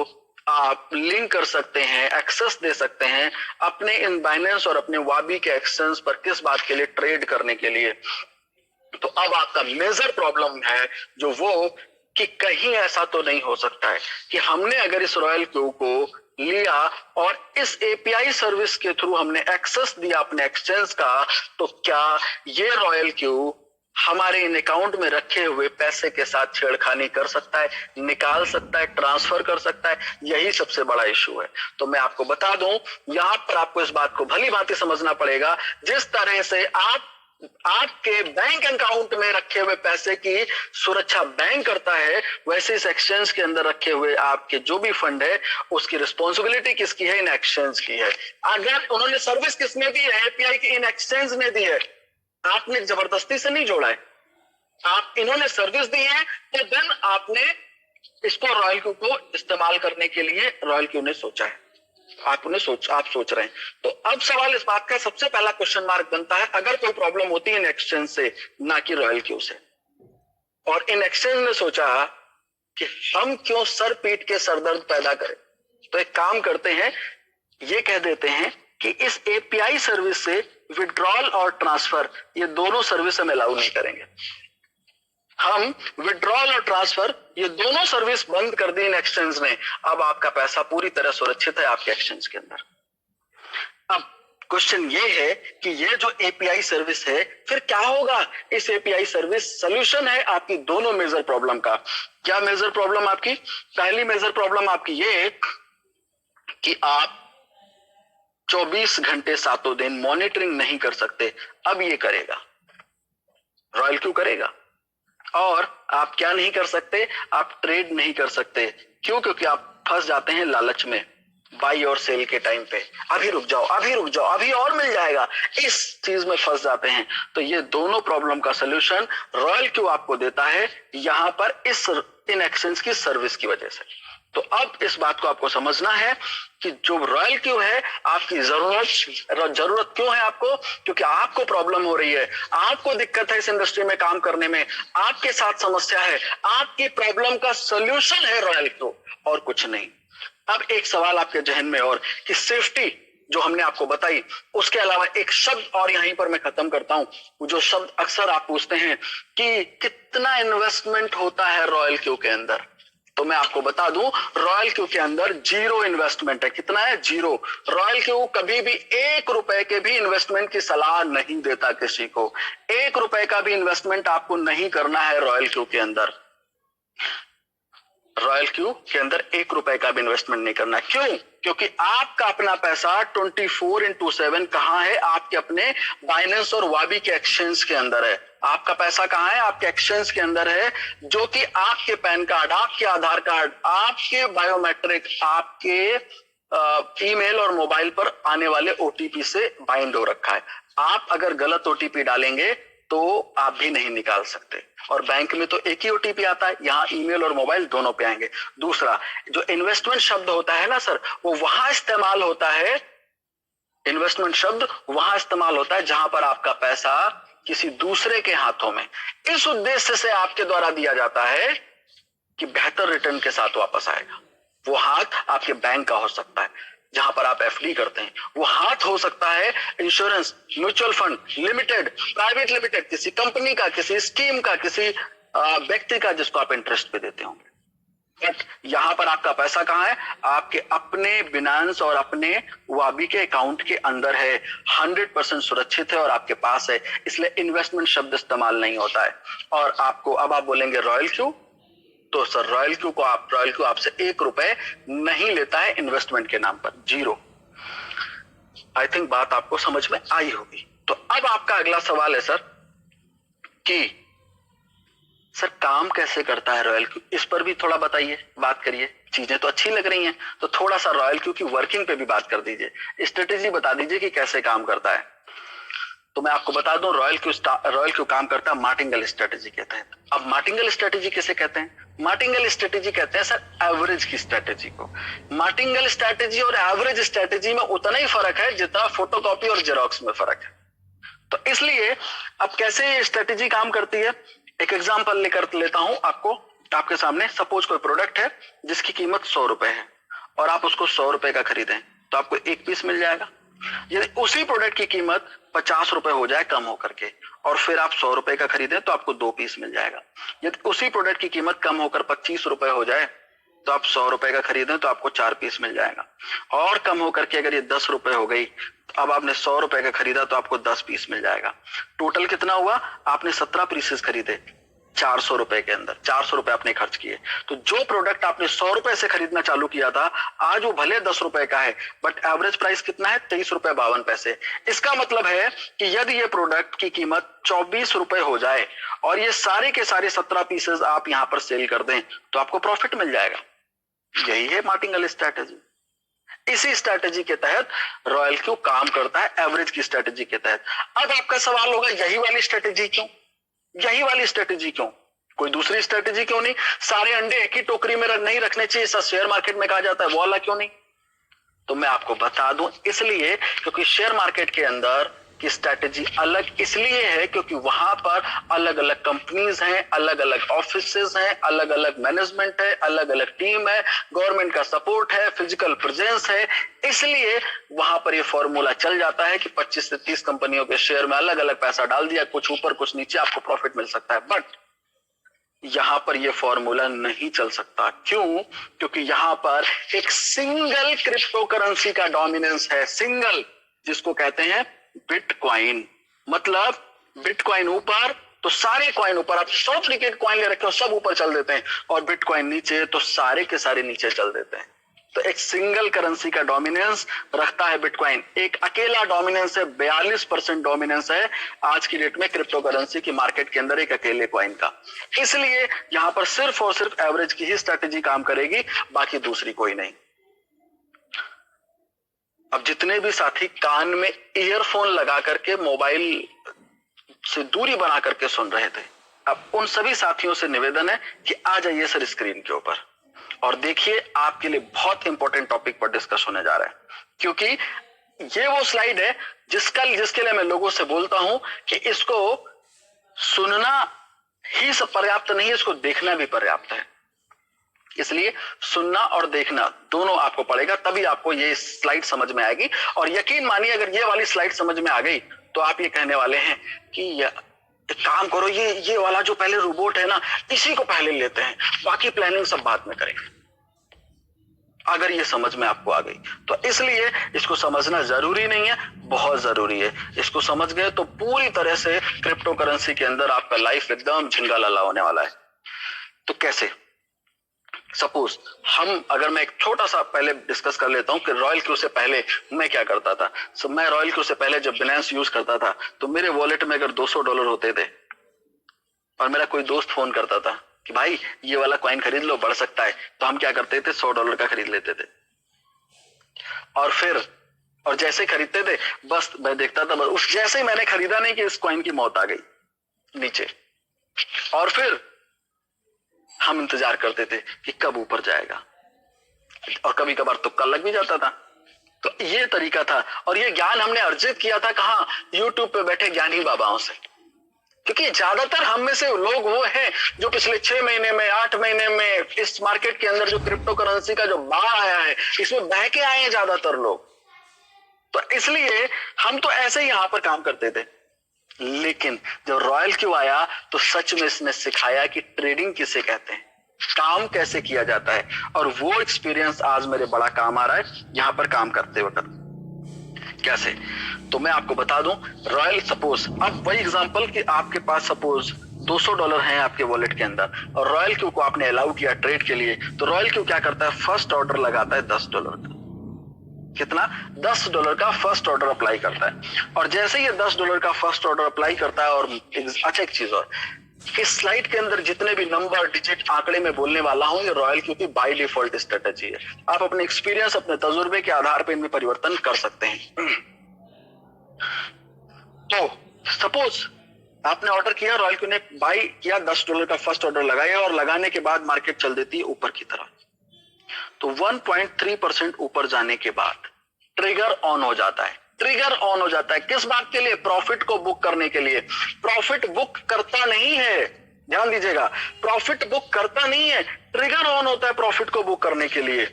आप लिंक कर सकते हैं, एक्सेस दे सकते हैं अपने इन बाइनेंस और अपने वाबी के एक्सचेंज पर। किस बात के लिए? ट्रेड करने के लिए। तो अब आपका मेजर प्रॉब्लम है जो वो कि कहीं ऐसा तो नहीं हो सकता है कि हमने अगर इस रॉयल क्यू को लिया और इस एपीआई सर्विस के थ्रू हमने एक्सेस दिया अपने एक्सचेंज का, तो क्या ये रॉयल क्यू हमारे इन अकाउंट में रखे हुए पैसे के साथ छेड़खानी कर सकता है, निकाल सकता है, ट्रांसफर कर सकता है? यही सबसे बड़ा इशू है। तो मैं आपको बता दूं, यहां पर आपको इस बात को भली भांति समझना पड़ेगा। जिस तरह से आपके बैंक अकाउंट में रखे हुए पैसे की सुरक्षा बैंक करता है, वैसे इस एक्सचेंज के अंदर रखे हुए आपके जो भी फंड है उसकी रिस्पॉन्सिबिलिटी किसकी है? इन एक्सचेंज की है। अगर उन्होंने सर्विस किसने दी है? एपीआई की इन एक्सचेंज ने दी है, आपने जबरदस्ती से नहीं जोड़ा है। आप इन्होंने सर्विस दी है तो देन आपने इसको रॉयल क्यू को इस्तेमाल करने के लिए रॉयल क्यू ने सोचा है, आप सोच रहे हैं। तो अब सवाल इस बात का सबसे पहला क्वेश्चन मार्क बनता है, अगर कोई प्रॉब्लम होती है इन एक्सचेंज से ना कि रॉयल क्यू से, और इन एक्सचेंज ने सोचा कि हम क्यों सर पीट के सरदर्द पैदा करें, तो एक काम करते हैं, ये कह देते हैं कि इस एपीआई सर्विस से विड्रॉल और ट्रांसफर ये दोनों सर्विस हम अलाउ नहीं करेंगे। हम विड्रॉल और ट्रांसफर ये दोनों सर्विस बंद कर दी इन एक्सचेंज ने। अब आपका पैसा पूरी तरह सुरक्षित है आपके एक्सचेंज के अंदर। अब क्वेश्चन ये है कि ये जो एपीआई सर्विस है फिर क्या होगा? इस एपीआई सर्विस सॉल्यूशन है आपकी दोनों मेजर प्रॉब्लम का। क्या मेजर प्रॉब्लम आपकी? पहली मेजर प्रॉब्लम आपकी ये कि आप 24 घंटे 7 दिन मॉनिटरिंग नहीं कर सकते। अब ये करेगा, रॉयल क्यू करेगा। और आप क्या नहीं कर सकते? आप ट्रेड नहीं कर सकते। क्यों? क्योंकि आप फंस जाते हैं लालच में, बाई और सेल के टाइम पे, अभी रुक जाओ, अभी रुक जाओ, अभी और मिल जाएगा, इस चीज में फंस जाते हैं। तो ये दोनों प्रॉब्लम का सोल्यूशन रॉयल क्यू आपको देता है यहां पर इस इन एक्सचेंज की सर्विस की वजह से। तो अब इस बात को आपको समझना है कि जो रॉयल क्यू है आपकी जरूरत क्यों है आपको? क्योंकि आपको प्रॉब्लम हो रही है, आपको दिक्कत है इस इंडस्ट्री में काम करने में, आपके साथ समस्या है, आपकी प्रॉब्लम का सोल्यूशन है रॉयल क्यू और कुछ नहीं। अब एक सवाल आपके जहन में और कि सेफ्टी जो हमने आपको बताई, उसके अलावा एक शब्द और यहीं पर मैं खत्म करता हूं। जो शब्द अक्सर आप पूछते हैं कि कितना इन्वेस्टमेंट होता है रॉयल क्यू के अंदर, तो मैं आपको बता दूं रॉयल क्यू के अंदर 0 इन्वेस्टमेंट है। कितना है? 0। रॉयल क्यू कभी भी 1 रुपए के भी इन्वेस्टमेंट की सलाह नहीं देता किसी को। 1 रुपए का भी इन्वेस्टमेंट आपको नहीं करना है रॉयल क्यू के अंदर। रॉयल क्यू के अंदर 1 रुपए का भी इन्वेस्टमेंट नहीं करना। क्यों? क्योंकि आपका अपना पैसा 24/7 कहां है? आपके अपने बाइनेंस और वाबी के एक्सचेंज के अंदर है। आपका पैसा कहां है? आपके एक्सचेंज के अंदर है, जो कि आपके पैन कार्ड, आपके आधार कार्ड, आपके बायोमेट्रिक, आपके ईमेल और मोबाइल पर आने वाले ओटीपी से बाइंड हो रखा है। आप अगर गलत ओटीपी डालेंगे तो आप भी नहीं निकाल सकते। और बैंक में तो एक ही ओटीपी आता है, यहाँ ईमेल और मोबाइल दोनों पे आएंगे। दूसरा, जो इन्वेस्टमेंट शब्द होता है ना सर, वो वहां इस्तेमाल होता है, इन्वेस्टमेंट शब्द वहां इस्तेमाल होता है जहां पर आपका पैसा किसी दूसरे के हाथों में इस उद्देश्य से आपके द्वारा दिया जाता है कि बेहतर रिटर्न के साथ वापस आएगा। वो हाथ आपके बैंक का हो सकता है जहां पर आप एफडी करते हैं, वो हाथ हो सकता है insurance, mutual fund, limited, private limited, किसी कंपनी का, किसी स्कीम का, किसी व्यक्ति का जिसको आप इंटरेस्ट पे देते होंगे। बट यहां पर आपका पैसा कहां है? आपके अपने बिनांस और अपने वाबी के अकाउंट के अंदर है, 100% सुरक्षित है और आपके पास है, इसलिए इन्वेस्टमेंट शब्द इस्तेमाल नहीं होता है। और आपको अब आप बोलेंगे रॉयल क्यों? तो सर रॉयल क्यू आपसे 1 रुपए नहीं लेता है इन्वेस्टमेंट के नाम पर, 0। आई थिंक बात आपको समझ में आई होगी। तो अब आपका अगला सवाल है सर कि सर काम कैसे करता है रॉयल क्यू, इस पर भी थोड़ा बताइए, बात करिए। चीजें तो अच्छी लग रही हैं, तो थोड़ा सा रॉयल क्यू की वर्किंग पे भी बात कर दीजिए, स्ट्रेटेजी बता दीजिए कि कैसे काम करता है। तो मैं आपको बता दूं रॉयल क्यू काम करता है मार्टिंगल स्ट्रेटेजी के तहत। अब मार्टिंगल स्ट्रेटेजी किसे कहते हैं? मार्टिंगल स्ट्रेटेजी कहते हैं सर एवरेज की स्ट्रेटेजी को। मार्टिंगल स्ट्रेटेजी और एवरेज स्ट्रेटेजी में उतना ही फर्क है जितना फोटोकॉपी और जेरोक्स में फर्क है। तो इसलिए अब कैसे ये स्ट्रेटेजी काम करती है, एक एग्जांपल लेकर लेता हूं आपके सामने। सपोज कोई प्रोडक्ट है जिसकी कीमत 100 रुपए है और आप उसको 100 रुपए का खरीदें तो आपको 1 पीस मिल जाएगा। यदि उसी प्रोडक्ट की कीमत 50 रुपए हो जाए कम होकर के और फिर आप 100 रुपए का खरीदें तो आपको 2 पीस मिल जाएगा। यदि उसी प्रोडक्ट की कीमत कम होकर 25 रुपए हो जाए तो आप 100 रुपए का खरीदें तो आपको 4 पीस मिल जाएगा। और कम होकर के अगर ये 10 रुपए हो गई तो अब आपने 100 रुपए का खरीदा तो आपको 10 पीस मिल जाएगा। टोटल कितना हुआ? आपने 17 पीसेस खरीदे 400 रुपए के अंदर, 400 रुपए आपने खर्च किए। तो जो प्रोडक्ट आपने 100 रुपए से खरीदना चालू किया था आज वो भले 10 रुपए का है बट एवरेज प्राइस कितना है? 23 रुपए 52 पैसे। इसका मतलब है कि यदि ये प्रोडक्ट की कीमत 24 रुपए हो जाए और ये सारे के सारे 17 पीसेस आप यहां पर सेल कर दें तो आपको प्रॉफिट मिल जाएगा। यही है मार्टिंगल स्ट्रैटेजी। इसी स्ट्रैटेजी के तहत रॉयल क्यू काम करता है, एवरेज की स्ट्रैटेजी के तहत। अब आपका सवाल होगा यही वाली स्ट्रैटेजी क्यों? यही वाली स्ट्रैटेजी क्यों? कोई दूसरी स्ट्रैटेजी क्यों नहीं? सारे अंडे एक ही टोकरी में नहीं रखने चाहिए, ऐसा शेयर मार्केट में कहा जाता है, वो वाला क्यों नहीं? तो मैं आपको बता दूं, इसलिए क्योंकि शेयर मार्केट के अंदर की स्ट्रैटेजी अलग इसलिए है क्योंकि वहां पर अलग अलग कंपनीज हैं, अलग अलग ऑफिसेज हैं, अलग अलग मैनेजमेंट है, अलग अलग टीम है, गवर्नमेंट का सपोर्ट है, फिजिकल प्रेजेंस है। इसलिए वहां पर ये फॉर्मूला चल जाता है कि 25 से 30 कंपनियों के शेयर में अलग अलग पैसा डाल दिया, कुछ ऊपर कुछ नीचे, आपको प्रॉफिट मिल सकता है। बट यहां पर यह फॉर्मूला नहीं चल सकता। क्यों? क्योंकि यहां पर एक सिंगल क्रिप्टो करेंसी का डोमिनेंस है, सिंगल, जिसको कहते हैं बिटकॉइन। मतलब बिटकॉइन ऊपर तो सारे कॉइन ऊपर, आप 100 डुप्लीकेट कॉइन ले रखे हो सब ऊपर चल देते हैं, और बिटकॉइन नीचे तो सारे के सारे नीचे चल देते हैं। तो एक सिंगल करेंसी का डोमिनेंस रखता है बिटकॉइन। एक अकेला डोमिनेंस है, 42% डोमिनेंस है आज की डेट में क्रिप्टो करेंसी की मार्केट के अंदर, एक अकेले कॉइन का। इसलिए यहां पर सिर्फ और सिर्फ एवरेज की ही स्ट्रेटेजी काम करेगी, बाकी दूसरी कोई नहीं। अब जितने भी साथी कान में ईयरफोन लगा करके मोबाइल से दूरी बना करके सुन रहे थे, अब उन सभी साथियों से निवेदन है कि आ जाइए सर स्क्रीन के ऊपर और देखिए, आपके लिए बहुत इंपॉर्टेंट टॉपिक पर डिस्कस होने जा रहा है। क्योंकि ये वो स्लाइड है जिसके लिए मैं लोगों से बोलता हूं कि इसको सुनना ही सब पर्याप्त नहीं है, इसको देखना भी पर्याप्त है। इसलिए सुनना और देखना दोनों आपको पड़ेगा, तभी आपको ये स्लाइड समझ में आएगी। और यकीन मानिए अगर ये वाली स्लाइड समझ में आ गई तो आप ये कहने वाले हैं कि एक काम करो, ये वाला जो पहले रोबोट है ना, इसी को पहले लेते हैं, बाकी प्लानिंग सब बाद में करेंगे। अगर ये समझ में आपको आ गई तो इसलिए इसको समझना जरूरी नहीं है, बहुत जरूरी है। इसको समझ गए तो पूरी तरह से क्रिप्टो करेंसी के अंदर आपका लाइफ एकदम झिंगा लाला होने वाला है। तो कैसे? सपोज अगर मैं एक छोटा सा पहले डिस्कस कर लेता हूं कि रॉयल क्यू से पहले मैं क्या करता था। मैं रॉयल क्यू से पहले जब बिनेंस यूज करता था तो मेरे वॉलेट में अगर $200 होते थे और मेरा कोई दोस्त फोन करता था कि भाई ये वाला कॉइन खरीद लो, बढ़ सकता है, तो हम क्या करते थे, $100 का खरीद लेते थे। और जैसे खरीदते थे बस मैं देखता था, बस जैसे ही मैंने खरीदा नहीं कि इस कॉइन की मौत आ गई नीचे, और फिर हम इंतजार करते थे कि कब ऊपर जाएगा, और कभी कभार तुक्का लग भी जाता था। तो ये तरीका था, और ये ज्ञान हमने अर्जित किया था कहां? यूट्यूब पे बैठे ज्ञानी बाबाओं से। क्योंकि ज्यादातर हम में से लोग वो हैं जो पिछले 6 महीने में, 8 महीने में इस मार्केट के अंदर जो क्रिप्टो करेंसी का जो बाढ़ आया है, इसमें बह के आए हैं ज्यादातर लोग। तो इसलिए हम तो ऐसे ही यहां पर काम करते थे। लेकिन जब रॉयल क्यू आया तो सच में इसने सिखाया कि ट्रेडिंग किसे कहते हैं, काम कैसे किया जाता है, और वो एक्सपीरियंस आज मेरे बड़ा काम आ रहा है यहां पर काम करते वक्त। कैसे, तो मैं आपको बता दूं, रॉयल सपोज, अब वही एग्जांपल कि आपके पास सपोज $200 हैं आपके वॉलेट के अंदर, और रॉयल क्यू को आपने अलाउ किया ट्रेड के लिए, तो रॉयल क्यू क्या करता है, फर्स्ट ऑर्डर लगाता है $10 का। कितना? $10 का फर्स्ट ऑर्डर अप्लाई करता है। और जैसे ये $10 का फर्स्ट ऑर्डर अप्लाई करता है, और अच्छा एक चीज और, इस स्लाइड के अंदर जितने भी नंबर, डिजिट, आंकड़े में बोलने वाला हूं, ये रॉयल क्यू की बाय डिफॉल्ट स्ट्रेटेजी है। आप अपने एक्सपीरियंस, अपने तजुर्बे के आधार पर इनमें परिवर्तन कर सकते हैं। तो सपोज आपने ऑर्डर किया, रॉयल क्यू ने बाय किया, $10 का फर्स्ट ऑर्डर लगाया, और लगाने के बाद मार्केट चल देती है ऊपर की तरफ। तो 1.3% ऊपर जाने के बाद ट्रिगर ऑन हो जाता है। ट्रिगर ऑन हो जाता है किस बात के लिए? प्रॉफिट को बुक करने के लिए। प्रॉफिट बुक करता नहीं है, ध्यान दीजिएगा, प्रॉफिट बुक करता नहीं है, ट्रिगर ऑन होता है प्रॉफिट को बुक करने के लिए,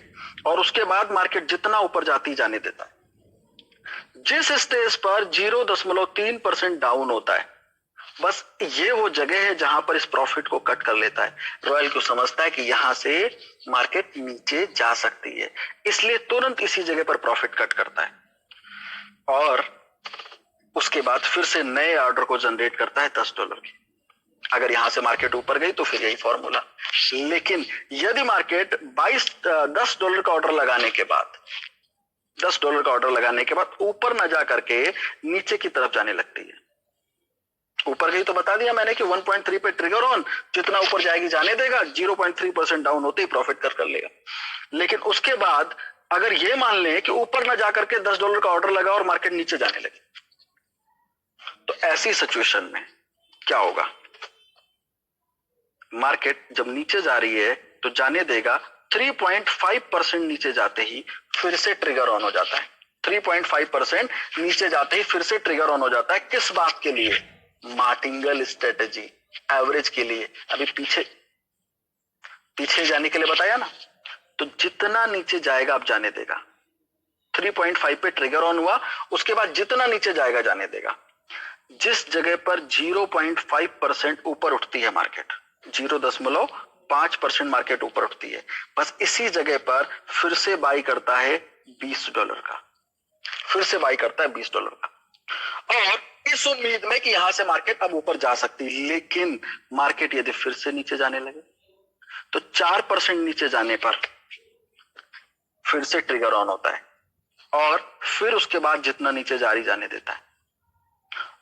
और उसके बाद मार्केट जितना ऊपर जाती जाने देता है। जिस स्टेज पर 0.3% डाउन होता है, बस ये वो जगह है जहां पर इस प्रॉफिट को कट कर लेता है। रॉयल को समझता है कि यहां से मार्केट नीचे जा सकती है, इसलिए तुरंत इसी जगह पर प्रॉफिट कट करता है, और उसके बाद फिर से नए ऑर्डर को जनरेट करता है $10 की। अगर यहां से मार्केट ऊपर गई तो फिर यही फॉर्मूला। लेकिन यदि मार्केट $10 का ऑर्डर लगाने के बाद, $10 का ऑर्डर लगाने के बाद ऊपर न जा करके नीचे की तरफ जाने लगती है, ऊपर गई तो बता दिया मैंने कि 1.3 पे ट्रिगर ऑन, जितना ऊपर जाएगी जाने देगा, 0.3% डाउन होते ही प्रॉफिट कर लेगा। लेकिन उसके बाद अगर ये मान लें कि ऊपर ना जाकर के $10 का ऑर्डर लगा और मार्केट नीचे जाने लगे, तो ऐसी सिचुएशन में क्या होगा? मार्केट जब नीचे जा रही है तो जाने देगा, 3.5% नीचे जाते ही फिर से ट्रिगर ऑन हो जाता है। 3.5% नीचे जाते ही फिर से ट्रिगर ऑन हो जाता है। किस बात के लिए? मार्टिंगल स्ट्रेटेजी, एवरेज के लिए। अभी पीछे जाने के लिए बताया ना, तो जितना नीचे जाएगा आप जाने देगा। 3.5 पे ट्रिगर ऑन हुआ, उसके बाद जितना नीचे जाएगा जाने देगा। जिस जगह पर 0.5% ऊपर उठती है मार्केट, 0.5% मार्केट ऊपर उठती है, बस इसी जगह पर फिर से बाई करता है $20 का, फिर से बाई करता है $20 का, और इस उम्मीद में कि यहां से मार्केट अब ऊपर जा सकती है। लेकिन मार्केट यदि फिर से नीचे जाने लगे तो 4% नीचे जाने पर फिर से ट्रिगर ऑन होता है, और फिर उसके बाद जितना नीचे जारी जाने देता है,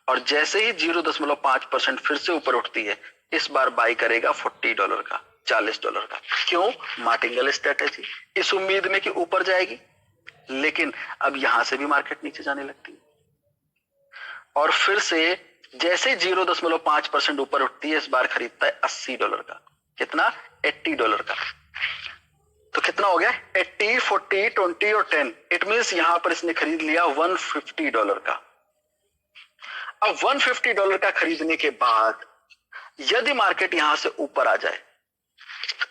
और जैसे ही 0.5% फिर से ऊपर उठती है, इस बार बाई करेगा $40 का, $40 का। क्यों? मार्टिंगल स्ट्रेटेजी, इस उम्मीद में कि ऊपर जाएगी, लेकिन अब यहां से भी मार्केट नीचे जाने लगती है, और फिर से जैसे 0.5% ऊपर उठती है, इस बार खरीदता है $80 का। कितना? $80 का। तो कितना हो गया? 80, 40, 20 और 10। इट मींस यहां पर इसने खरीद लिया $150 का। अब $150 का खरीदने के बाद यदि मार्केट यहां से ऊपर आ जाए,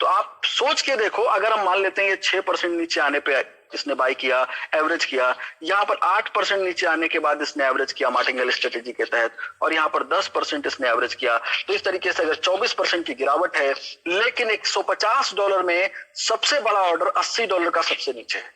तो आप सोच के देखो, अगर हम मान लेते हैं ये 6% नीचे आने पे इसने बाई किया, एवरेज किया, यहां पर 8% नीचे आने के बाद इसने एवरेज किया मार्टिंगल स्ट्रेटेजी के तहत, और यहां पर 10% इसने एवरेज किया, तो इस तरीके से अगर 24% की गिरावट है, लेकिन $150 में सबसे बड़ा ऑर्डर $80 का सबसे नीचे है,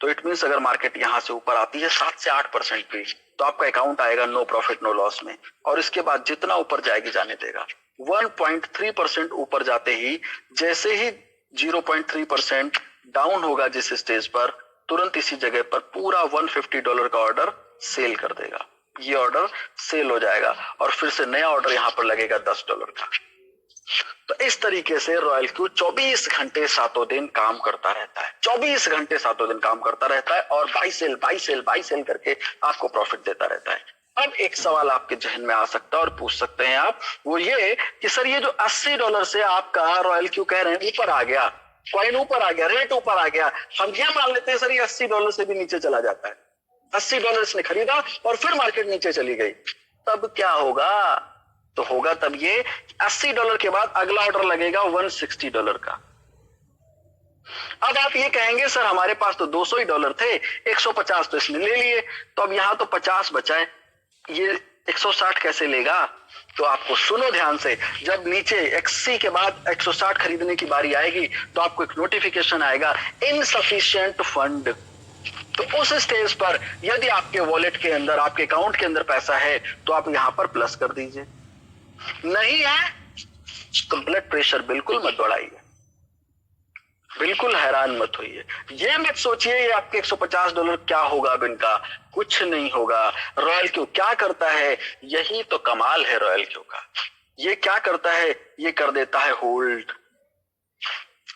तो इट मींस अगर मार्केट यहां से ऊपर आती है 7 से 8% भी, तो आपका अकाउंट आएगा नो प्रॉफिट नो लॉस में, और इसके बाद जितना ऊपर जाएगी जाने देगा। 1.3% ऊपर जाते ही, जैसे ही 0.3% डाउन होगा जिस स्टेज पर, तुरंत इसी जगह पर पूरा $150 का ऑर्डर सेल कर देगा। ये ऑर्डर सेल हो जाएगा, और फिर से नया ऑर्डर यहां पर लगेगा $10 का। तो इस तरीके से रॉयल क्यू 24 घंटे सातों दिन काम करता रहता है, 24 घंटे सातों दिन काम करता रहता है, और बाई सेल करके आपको प्रॉफिट देता रहता है। अब एक सवाल आपके जहन में आ सकता है और पूछ सकते हैं आप, वो ये कि सर ये जो $80 से आपका रॉयल क्यू कह रहे हैं ऊपर आ गया, कॉइन ऊपर आ गया, रेट ऊपर आ गया, हम क्या मान लेते हैं सर ये $80 से भी नीचे चला जाता है। $80 इसने खरीदा और फिर मार्केट नीचे चली गई, तब क्या होगा? तो होगा तब ये $80 के बाद अगला ऑर्डर लगेगा $160 का। अब आप ये कहेंगे सर हमारे पास तो $200 थे, 150 तो इसने ले लिए, तो अब यहां तो 50 बचा है, ये 160 कैसे लेगा? तो आपको सुनो ध्यान से, जब नीचे 80 के बाद 160 खरीदने की बारी आएगी तो आपको एक नोटिफिकेशन आएगा इनसफिशिएंट फंड। तो उस स्टेज पर यदि आपके वॉलेट के अंदर, आपके अकाउंट के अंदर पैसा है तो आप यहां पर प्लस कर दीजिए, नहीं है तो ब्लड प्रेशर बिल्कुल मत बढ़ाइए, बिल्कुल हैरान मत होइए, ये मत सोचिए ये आपके $150 क्या होगा अब इनका, कुछ नहीं होगा। रॉयल क्यू क्या करता है, यही तो कमाल है रॉयल क्यू का। ये क्या करता है, ये कर देता है होल्ड,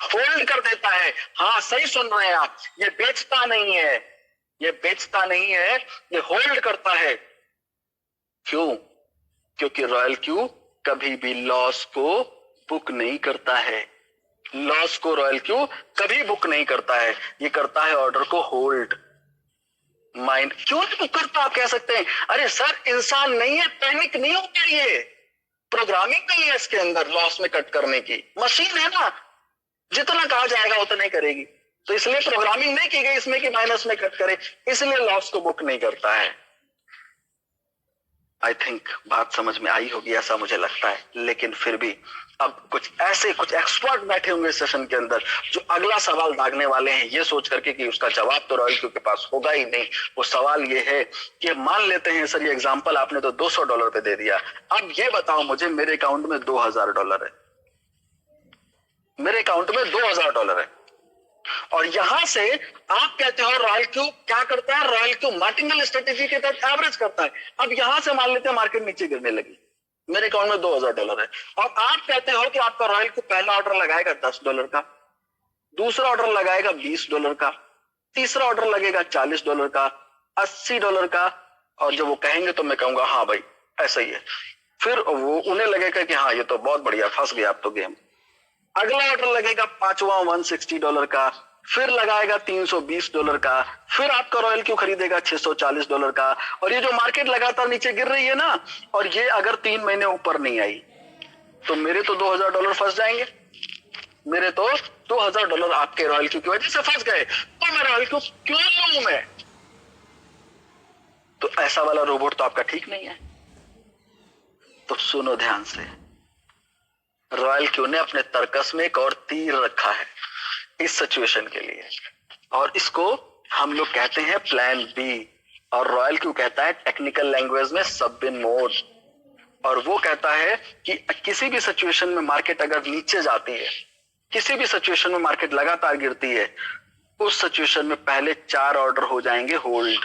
होल्ड कर देता है। हाँ सही सुन रहे हैं आप, ये बेचता नहीं है, ये बेचता नहीं है, ये होल्ड करता है। क्यों? क्योंकि रॉयल क्यू कभी भी लॉस को बुक नहीं करता है, लॉस को रॉयल क्यू कभी बुक नहीं करता है, ये करता है ऑर्डर को होल्ड। माइंड क्यों नहीं बुक करता? आप कह सकते हैं अरे सर इंसान नहीं है, पैनिक नहीं होता, ये प्रोग्रामिंग नहीं है इसके अंदर लॉस में कट करने की, मशीन है ना, जितना कहा जाएगा उतना ही करेगी, तो इसलिए प्रोग्रामिंग नहीं की गई इसमें कि माइनस में कट करे, इसलिए लॉस को बुक नहीं करता है। आई थिंक बात समझ में आई होगी ऐसा मुझे लगता है, लेकिन फिर भी अब कुछ एक्सपर्ट बैठे होंगे इस सेशन के अंदर जो अगला सवाल दागने वाले हैं ये सोच करके कि उसका जवाब तो रॉयल क्यू के पास होगा ही नहीं। वो सवाल ये है कि मान लेते हैं सर ये एग्जांपल आपने तो $200 पे दे दिया, अब ये बताओ मुझे मेरे अकाउंट में $2000 है, मेरे अकाउंट में $2000 है, और यहां से आप कहते हो रॉयल क्यू क्या करता है, रॉयल क्यू मार्टिंगल स्ट्रेटेजी के तहत एवरेज करता है। अब यहां से मान लेते हैं मार्केट नीचे गिरने लगी, मेरे अकाउंट में $2000 है, और आप कहते हो कि आपका रॉयल क्यू पहला ऑर्डर लगाएगा $10 का, दूसरा ऑर्डर लगाएगा $20 का, तीसरा ऑर्डर लगेगा $40 का, $80 का, और जब वो कहेंगे तो मैं कहूंगा हाँ भाई ऐसा ही है, फिर वो उन्हें लगेगा कि हाँ ये तो बहुत बढ़िया, फंस गया अब तो गेम। अगला ऑर्डर लगेगा पांचवा $160 का, फिर लगाएगा $320 का, फिर आपका रॉयल क्यू खरीदेगा $640 का, और ये जो मार्केट लगातार नीचे गिर रही है ना, और ये अगर 3 महीने ऊपर नहीं आई तो मेरे तो $2000 फंस जाएंगे, मेरे तो $2000 आपके रॉयल क्यू की वजह से फंस गए, तो मैं रॉयल क्यू क्यों लूं मैं? तो ऐसा वाला रोबोट तो आपका ठीक नहीं है। तो सुनो ध्यान से, रॉयल क्यू ने अपने तर्कस में एक और तीर रखा है इस सिचुएशन के लिए, और इसको हम लोग कहते हैं प्लान बी, और रॉयल क्यू कहता है टेक्निकल लैंग्वेज में सब इन मोड, और वो कहता है कि किसी भी सिचुएशन में मार्केट अगर नीचे जाती है, किसी भी सिचुएशन में मार्केट लगातार गिरती है, उस सिचुएशन में पहले 4 ऑर्डर हो जाएंगे होल्ड,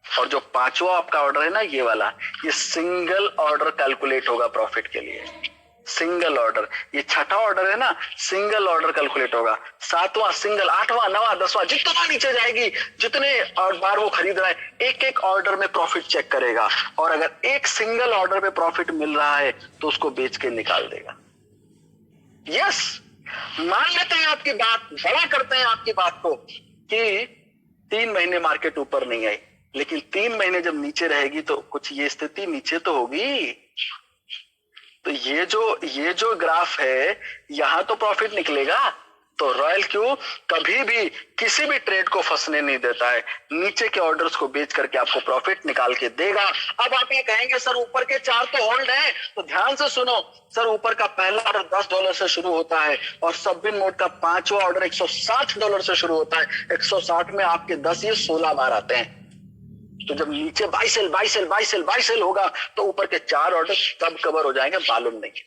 और जो 5वां आपका ऑर्डर है ना ये वाला, ये सिंगल ऑर्डर कैलकुलेट होगा प्रॉफिट के लिए, सिंगल ऑर्डर। ये 6ठा ऑर्डर है ना, सिंगल ऑर्डर कैलकुलेट होगा, 7वां सिंगल, 8वां 9वां 10वां जितना नीचे जाएगी, जितने और बार वो खरीद रहा है, एक एक ऑर्डर में प्रॉफिट चेक करेगा, और अगर एक सिंगल ऑर्डर में प्रॉफिट मिल रहा है तो उसको बेच के निकाल देगा। यस, मान लेते हैं आपकी बात, बड़ा करते हैं आपकी बात को कि 3 महीने मार्केट ऊपर नहीं आई, लेकिन 3 महीने जब नीचे रहेगी तो कुछ ये स्थिति नीचे तो होगी। तो ये जो ग्राफ है यहां तो प्रॉफिट निकलेगा। तो रॉयल क्यू कभी भी किसी भी ट्रेड को फंसने नहीं देता है, नीचे के ऑर्डर्स को बेच करके आपको प्रॉफिट निकाल के देगा। अब आप ये कहेंगे सर ऊपर के 4 तो होल्ड है, तो ध्यान से सुनो सर, ऊपर का पहला ऑर्डर $10 से शुरू होता है, और सब बिन मोड का 5वां ऑर्डर $160 से शुरू होता है। 160 में आपके 10 ये 16 बार आते हैं। तो जब नीचे बाई सेल होगा तो ऊपर के 4 ऑर्डर कब कवर हो जाएंगे मालूम नहीं।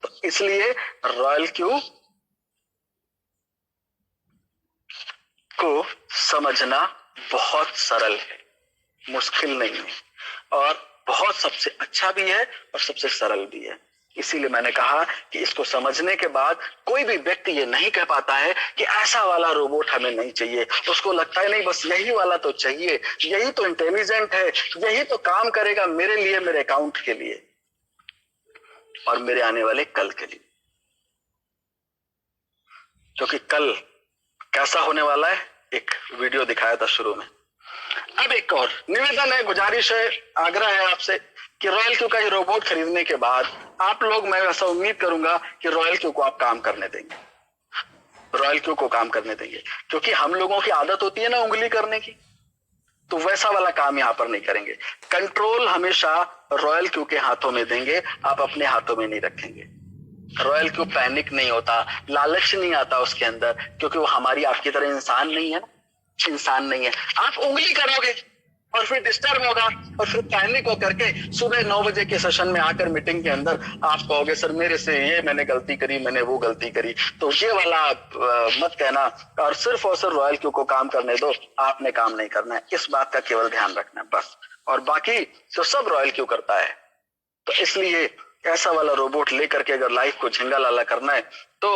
तो इसलिए रॉयल क्यू को समझना बहुत सरल है, मुश्किल नहीं है, और बहुत सबसे अच्छा भी है और सबसे सरल भी है। इसीलिए मैंने कहा कि इसको समझने के बाद कोई भी व्यक्ति ये नहीं कह पाता है कि ऐसा वाला रोबोट हमें नहीं चाहिए। उसको लगता है नहीं बस यही वाला तो चाहिए, यही तो इंटेलिजेंट है, यही तो काम करेगा मेरे लिए, मेरे अकाउंट के लिए और मेरे आने वाले कल के लिए। क्योंकि कल कैसा होने वाला है एक वीडियो दिखाया था शुरू में। अब एक और निवेदन है, गुजारिश है, आग्रह है आपसे कि रॉयल क्यू का ये रोबोट खरीदने के बाद आप लोग, मैं ऐसा उम्मीद करूंगा कि रॉयल क्यू को आप काम करने देंगे, रॉयल क्यू को काम करने देंगे, क्योंकि हम लोगों की आदत होती है ना उंगली करने की, तो वैसा वाला काम यहां पर नहीं करेंगे। कंट्रोल हमेशा रॉयल क्यू के हाथों में देंगे, आप अपने हाथों में नहीं रखेंगे। रॉयल क्यू पैनिक नहीं होता, लालच नहीं आता उसके अंदर, क्योंकि वो हमारी आपकी तरह इंसान नहीं है ना, इंसान नहीं है। आप उंगली करोगे और फिर डिस्टर्ब होगा और फिर पैनिक होकर के सुबह 9 बजे के सेशन में आकर मीटिंग के अंदर आप कहोगे सर मेरे से ये मैंने गलती करी, मैंने वो गलती करी। तो ये वाला मत कहना, और सिर्फ रॉयल क्यू को काम करने दो, आपने काम नहीं करना है, इस बात का केवल ध्यान रखना है बस। और बाकी तो सब रॉयल क्यू करता है। तो इसलिए ऐसा वाला रोबोट लेकर के अगर लाइफ को झिंगा लाला करना है तो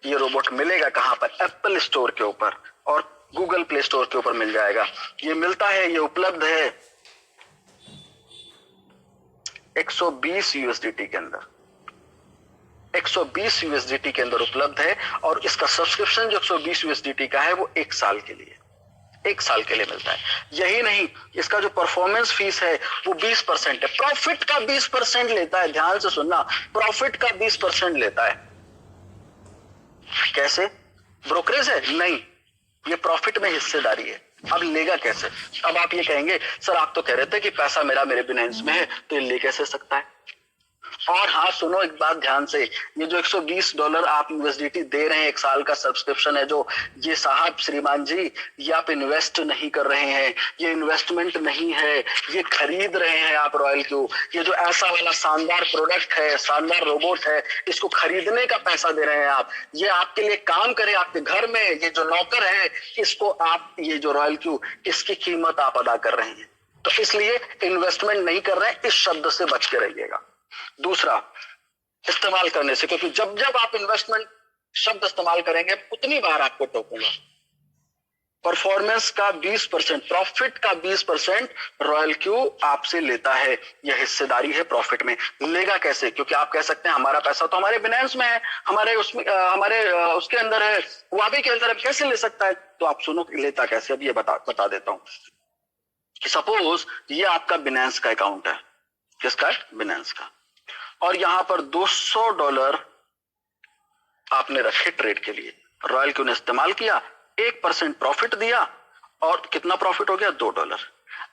ये रोबोट मिलेगा कहां पर? एप्पल स्टोर के ऊपर और गूगल प्ले स्टोर के ऊपर मिल जाएगा। ये मिलता है, ये उपलब्ध है 120 यूएसडीटी के अंदर, 120 यूएसडीटी के अंदर उपलब्ध है। और इसका सब्सक्रिप्शन जो 120 यूएसडीटी का है वो 1 साल के लिए, 1 साल के लिए मिलता है। यही नहीं, इसका जो परफॉर्मेंस फीस है वो 20% है, प्रॉफिट का 20% लेता है। ध्यान से सुनना, प्रॉफिट का 20% लेता है। कैसे? ब्रोकरेज है? नहीं, ये प्रॉफिट में हिस्सेदारी है। अब लेगा कैसे? अब आप ये कहेंगे सर आप तो कह रहे थे कि पैसा मेरे बिनेंस में है, तो ये ले कैसे सकता है? और हाँ सुनो एक बात ध्यान से, ये जो $120 आप यूएसडीटी दे रहे हैं, 1 साल का सब्सक्रिप्शन है जो, ये साहब श्रीमान जी ये आप इन्वेस्ट नहीं कर रहे हैं, ये इन्वेस्टमेंट नहीं है, ये खरीद रहे हैं आप रॉयल क्यू। ये जो ऐसा वाला शानदार प्रोडक्ट है, शानदार रोबोट है, इसको खरीदने का पैसा दे रहे हैं आप, ये आपके लिए काम करे आपके घर में। ये जो नौकर है इसको आप, ये जो रॉयल क्यू, इसकी कीमत आप अदा कर रहे हैं। तो इसलिए इन्वेस्टमेंट नहीं कर रहे हैं, इस शब्द से बच के रहिएगा। दूसरा, इस्तेमाल करने से, क्योंकि जब जब आप इन्वेस्टमेंट शब्द इस्तेमाल करेंगे उतनी बार आपको टोकूंगा। परफॉर्मेंस का 20%, प्रॉफिट का 20% रॉयल क्यू आपसे लेता है। यह हिस्सेदारी है प्रॉफिट में। लेगा कैसे? क्योंकि आप कह सकते हैं हमारा पैसा तो हमारे बिनेंस में है, हमारे उसमें उसके अंदर है, वाबी के अंदर है, कैसे ले सकता है? तो आप सुनो लेता कैसे, अब ये बता देता हूं कि सपोज ये आपका बिनेंस का अकाउंट है। किसका? बिनेंस का। और यहां पर $200 आपने रखे ट्रेड के लिए, रॉयल क्यू ने इस्तेमाल किया, 1% प्रॉफिट दिया, और कितना प्रॉफिट हो गया? $2।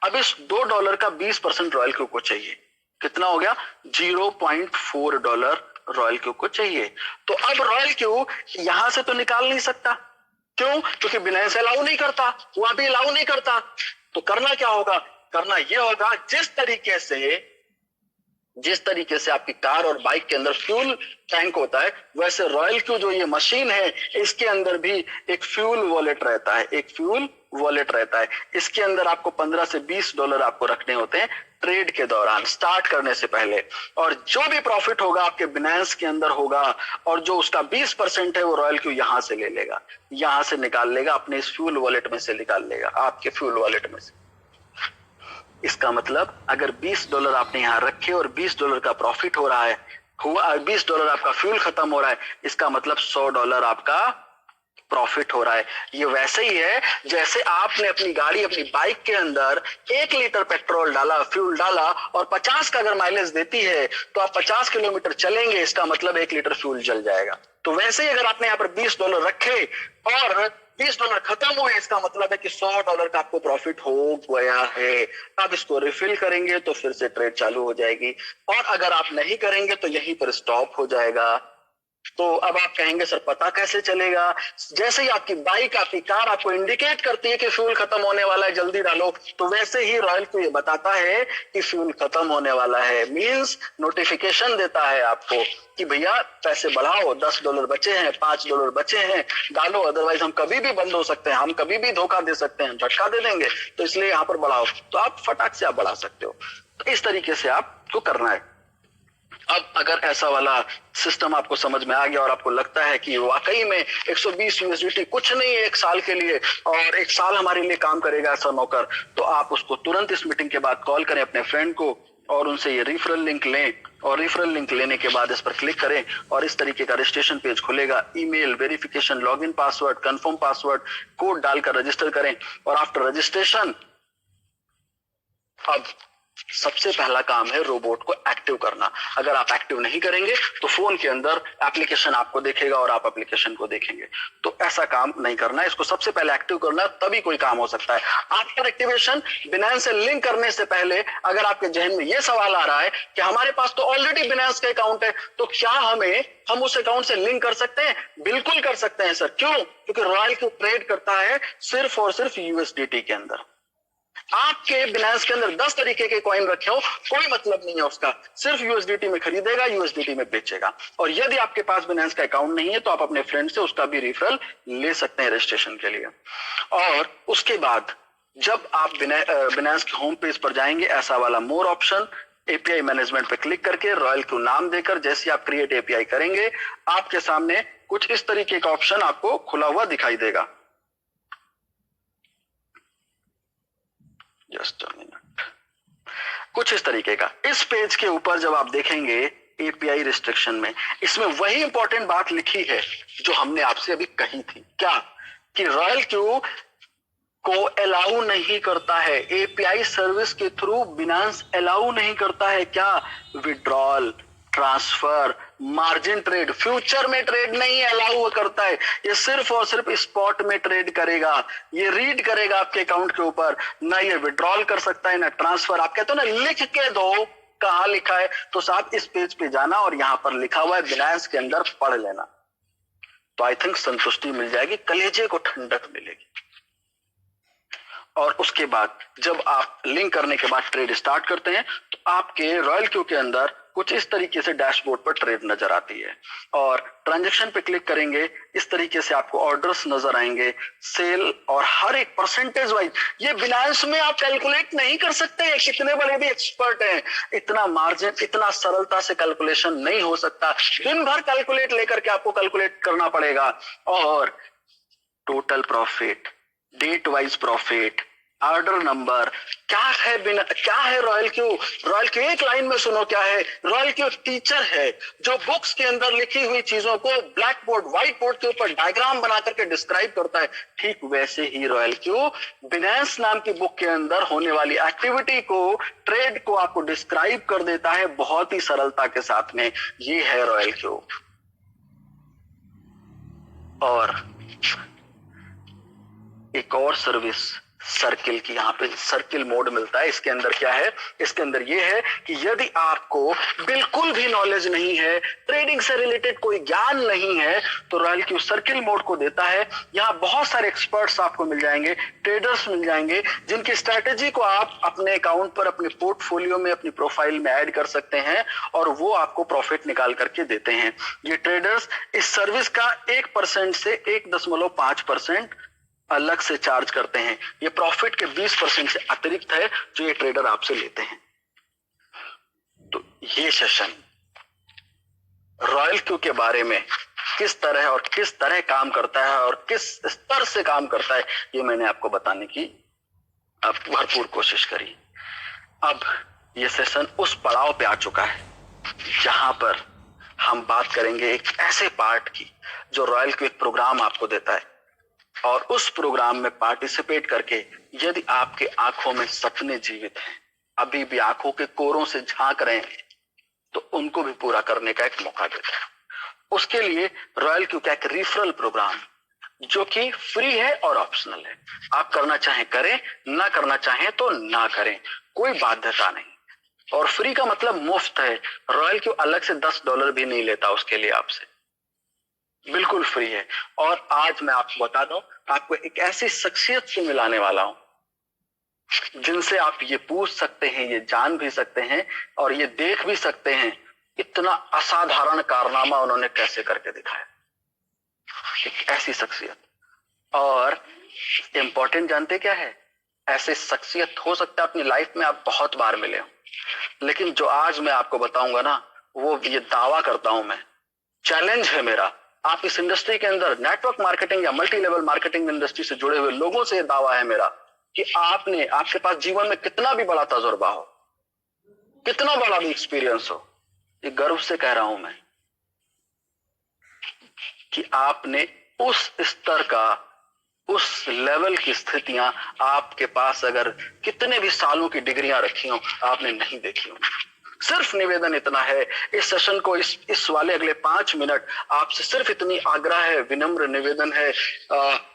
अब इस $2 का 20% रॉयल क्यू को चाहिए। कितना हो गया? $0.4 रॉयल क्यू को चाहिए। तो अब रॉयल क्यू यहां से तो निकाल नहीं सकता। क्यों? क्योंकि बिनेंस अलाउ नहीं करता, वहां भी अलाउ नहीं करता। तो करना क्या होगा? करना यह होगा, जिस तरीके से आपकी कार और बाइक के अंदर फ्यूल टैंक होता है, वैसे रॉयल क्यू जो ये मशीन है इसके अंदर भी एक फ्यूल वॉलेट रहता है, एक फ्यूल वॉलेट रहता है। इसके अंदर आपको $15 से $20 आपको रखने होते हैं ट्रेड के दौरान, स्टार्ट करने से पहले। और जो भी प्रॉफिट होगा आपके बिनेंस के अंदर होगा, और जो उसका 20% है वो रॉयल क्यू यहां से ले लेगा, यहां से निकाल लेगा, अपने इस फ्यूल वॉलेट में से निकाल लेगा, आपके फ्यूल वॉलेट में से। इसका मतलब अगर $20 आपने यहां रखे और $20 का प्रॉफिट हो रहा है, हुआ $20 आपका फ्यूल खत्म हो रहा है, इसका मतलब $100 आपका प्रॉफिट हो रहा है। ये वैसे ही है जैसे आपने अपनी गाड़ी, अपनी बाइक के अंदर 1 लीटर पेट्रोल डाला, फ्यूल डाला, और 50 का अगर माइलेज देती है तो आप 50 किलोमीटर चलेंगे, इसका मतलब 1 लीटर फ्यूल जल जाएगा। तो वैसे ही अगर आपने यहाँ पर $20 रखे और $20 खत्म हुए, इसका मतलब है कि $100 का आपको प्रॉफिट हो गया है। आप इसको रिफिल करेंगे तो फिर से ट्रेड चालू हो जाएगी, और अगर आप नहीं करेंगे तो यहीं पर स्टॉप हो जाएगा। तो अब आप कहेंगे सर पता कैसे चलेगा? जैसे ही आपकी बाइक, आपकी कार आपको इंडिकेट करती है कि फ्यूल खत्म होने वाला है, जल्दी डालो, तो वैसे ही रॉयल क्यू ये बताता है कि फ्यूल खत्म होने वाला है। मींस नोटिफिकेशन देता है आपको कि भैया पैसे बढ़ाओ, $10 बचे हैं, $5 बचे हैं, डालो, अदरवाइज हम कभी भी बंद हो सकते हैं, हम कभी भी धोखा दे सकते हैं, झटका दे देंगे, तो इसलिए यहाँ पर बढ़ाओ। तो आप फटाक से आप बढ़ा सकते हो। तो इस तरीके से आपको करना है। अब अगर ऐसा वाला सिस्टम आपको समझ में आ गया और आपको लगता है कि वाकई में 120 यूएसडीटी कुछ नहीं है 1 साल के लिए, और 1 साल हमारे लिए काम करेगा ऐसा नौकर, तो आप उसको तुरंत इस मीटिंग के बाद कॉल करें अपने फ्रेंड को और उनसे ये रेफरल लिंक लें, और रेफरल लिंक लेने के बाद इस पर क्लिक करें और इस तरीके का रजिस्ट्रेशन पेज खुलेगा। Email verification, login password, confirm password, code डालकर रजिस्टर करें, और आफ्टर रजिस्ट्रेशन अब सबसे पहला काम है रोबोट को एक्टिव करना। अगर आप एक्टिव नहीं करेंगे तो फोन के अंदर एप्लीकेशन आपको देखेगा और आप एप्लीकेशन को देखेंगे, तो ऐसा काम नहीं करना है। इसको सबसे पहले एक्टिव करना, तभी कोई काम हो सकता है। आफ्टर एक्टिवेशन बिनांस से लिंक करने से पहले अगर आपके जहन में यह सवाल आ रहा है कि हमारे पास तो ऑलरेडी बिनांस का अकाउंट है, तो क्या हम उस अकाउंट से लिंक कर सकते हैं? बिल्कुल कर सकते हैं सर। क्यों? क्योंकि रॉयल क्यू ट्रेड करता है सिर्फ और सिर्फ यूएसडीटी के अंदर। आपके बिनांस के अंदर 10 तरीके के कॉइन रखे हो, कोई मतलब नहीं है उसका, सिर्फ यूएसडीटी में खरीदेगा, यूएसडीटी में बेचेगा। और यदि आपके पास बिनांस का अकाउंट नहीं है तो आप अपने फ्रेंड से उसका भी रेफरल ले सकते हैं रजिस्ट्रेशन के लिए। और उसके बाद जब आप बिनांस के होम पेज पर जाएंगे, ऐसा वाला मोर ऑप्शन एपीआई मैनेजमेंट पे क्लिक करके रॉयल क्यू नाम देकर जैसे आप क्रिएट एपीआई करेंगे, आपके सामने कुछ इस तरीके का ऑप्शन आपको खुला हुआ दिखाई देगा। जस्ट अ मिनट, कुछ इस तरीके का। इस पेज के ऊपर जब आप देखेंगे एपीआई रिस्ट्रिक्शन में, इसमें वही इंपॉर्टेंट बात लिखी है जो हमने आपसे अभी कही थी। क्या? कि रॉयल क्यू को अलाउ नहीं करता है, एपीआई सर्विस के थ्रू बिनांस अलाउ नहीं करता है। क्या? Withdrawal, transfer, margin trade, future में ट्रेड नहीं अलाउ करता है। ये सिर्फ और सिर्फ स्पॉट में ट्रेड करेगा। ये रीड करेगा आपके अकाउंट के ऊपर, ना ये विड्रॉल कर सकता है ना ट्रांसफर। आप कहते हो ना लिख के दो, कहां लिखा है? तो साहब इस पेज पे जाना और यहां पर लिखा हुआ है बिनांस के अंदर पढ़ लेना, तो आई थिंक संतुष्टि मिल जाएगी, कलेजे को ठंडक मिलेगी। और उसके बाद जब आप लिंक करने के बाद ट्रेड स्टार्ट करते हैं तो आपके रॉयल क्यू के अंदर कुछ इस तरीके से डैशबोर्ड पर ट्रेड नजर आती है। और ट्रांजैक्शन पे क्लिक करेंगे, इस तरीके से आपको ऑर्डर्स नजर आएंगे, सेल और हर एक परसेंटेज वाइज। ये बिनांस में आप कैलकुलेट नहीं कर सकते हैं, कितने बड़े भी एक्सपर्ट हैं, इतना मार्जिन इतना सरलता से कैलकुलेशन नहीं हो सकता। दिन भर कैलकुलेट लेकर के आपको कैलकुलेट करना पड़ेगा। और total profit, date wise profit, order number, क्या है रॉयल क्यू? रॉयल क्यू एक लाइन में सुनो क्या है। रॉयल क्यू टीचर है जो बुक्स के अंदर लिखी हुई चीजों को ब्लैक बोर्ड व्हाइट बोर्ड के ऊपर डायग्राम बना करके डिस्क्राइब करता है। ठीक वैसे ही रॉयल क्यू बिनांस नाम की बुक के अंदर होने वाली एक्टिविटी को, ट्रेड को आपको डिस्क्राइब कर देता है बहुत ही सरलता के साथ में। ये है रॉयल क्यू। और एक और सर्विस सर्किल की, यहाँ पे सर्किल मोड मिलता है। इसके अंदर क्या है? इसके अंदर ये है कि यदि आपको बिल्कुल भी नॉलेज नहीं है, ट्रेडिंग से रिलेटेड कोई ज्ञान नहीं है, तो रॉयल क्यू सर्किल मोड को देता है। यहाँ बहुत सारे एक्सपर्ट्स आपको मिल जाएंगे, ट्रेडर्स मिल जाएंगे, जिनकी स्ट्रैटेजी को आप अपने अकाउंट पर, अपने पोर्टफोलियो में, अपनी प्रोफाइल में ऐड कर सकते हैं और वो आपको प्रॉफिट निकाल करके देते हैं। ये ट्रेडर्स इस सर्विस का 1% से 1.5% अलग से चार्ज करते हैं। ये प्रॉफिट के 20% से अतिरिक्त है जो ये ट्रेडर आपसे लेते हैं। तो ये सेशन रॉयल क्यू के बारे में किस तरह काम करता है और किस स्तर से काम करता है, ये मैंने आपको बताने की भरपूर कोशिश करी। अब ये सेशन उस पड़ाव पे आ चुका है जहां पर हम बात करेंगे एक ऐसे पार्ट की जो रॉयल क्यू एक प्रोग्राम आपको देता है। और उस प्रोग्राम में पार्टिसिपेट करके यदि आपके आंखों में सपने जीवित हैं, अभी भी आंखों के कोरों से झांक रहे हैं, तो उनको भी पूरा करने का एक मौका देता है। उसके लिए रॉयल क्यू का एक रेफरल प्रोग्राम जो कि फ्री है और ऑप्शनल है। आप करना चाहें करें, ना करना चाहें तो ना करें, कोई बाध्यता नहीं। और फ्री का मतलब मुफ्त है। रॉयल क्यू अलग से $10 भी नहीं लेता उसके लिए आपसे, बिल्कुल फ्री है। और आज मैं आपको बता दूं, आपको एक ऐसी शख्सियत से मिलाने वाला हूं जिनसे आप ये पूछ सकते हैं, ये जान भी सकते हैं और ये देख भी सकते हैं इतना असाधारण कारनामा उन्होंने कैसे करके दिखाया। एक ऐसी शख्सियत। और इंपॉर्टेंट जानते क्या है? ऐसे शख्सियत हो सकता है अपनी लाइफ में आप बहुत बार मिले हो, लेकिन जो आज मैं आपको बताऊंगा ना, वो ये दावा करता हूं मैं, चैलेंज है मेरा, आप इस इंडस्ट्री के अंदर नेटवर्क मार्केटिंग या मल्टी लेवल मार्केटिंग इंडस्ट्री से जुड़े हुए लोगों से दावा है मेरा कि आपके पास जीवन में कितना भी बड़ा तजुर्बा हो, कितना बड़ा भी एक्सपीरियंस हो, ये गर्व से कह रहा हूं मैं कि आपने उस स्तर का, उस लेवल की स्थितियां आपके पास अगर कितने भी सालों की डिग्रियां रखी हो, आपने नहीं देखी हो। सिर्फ निवेदन इतना है, इस सेशन को इस वाले अगले 5 मिनट आपसे सिर्फ इतनी आग्रह है, विनम्र निवेदन है,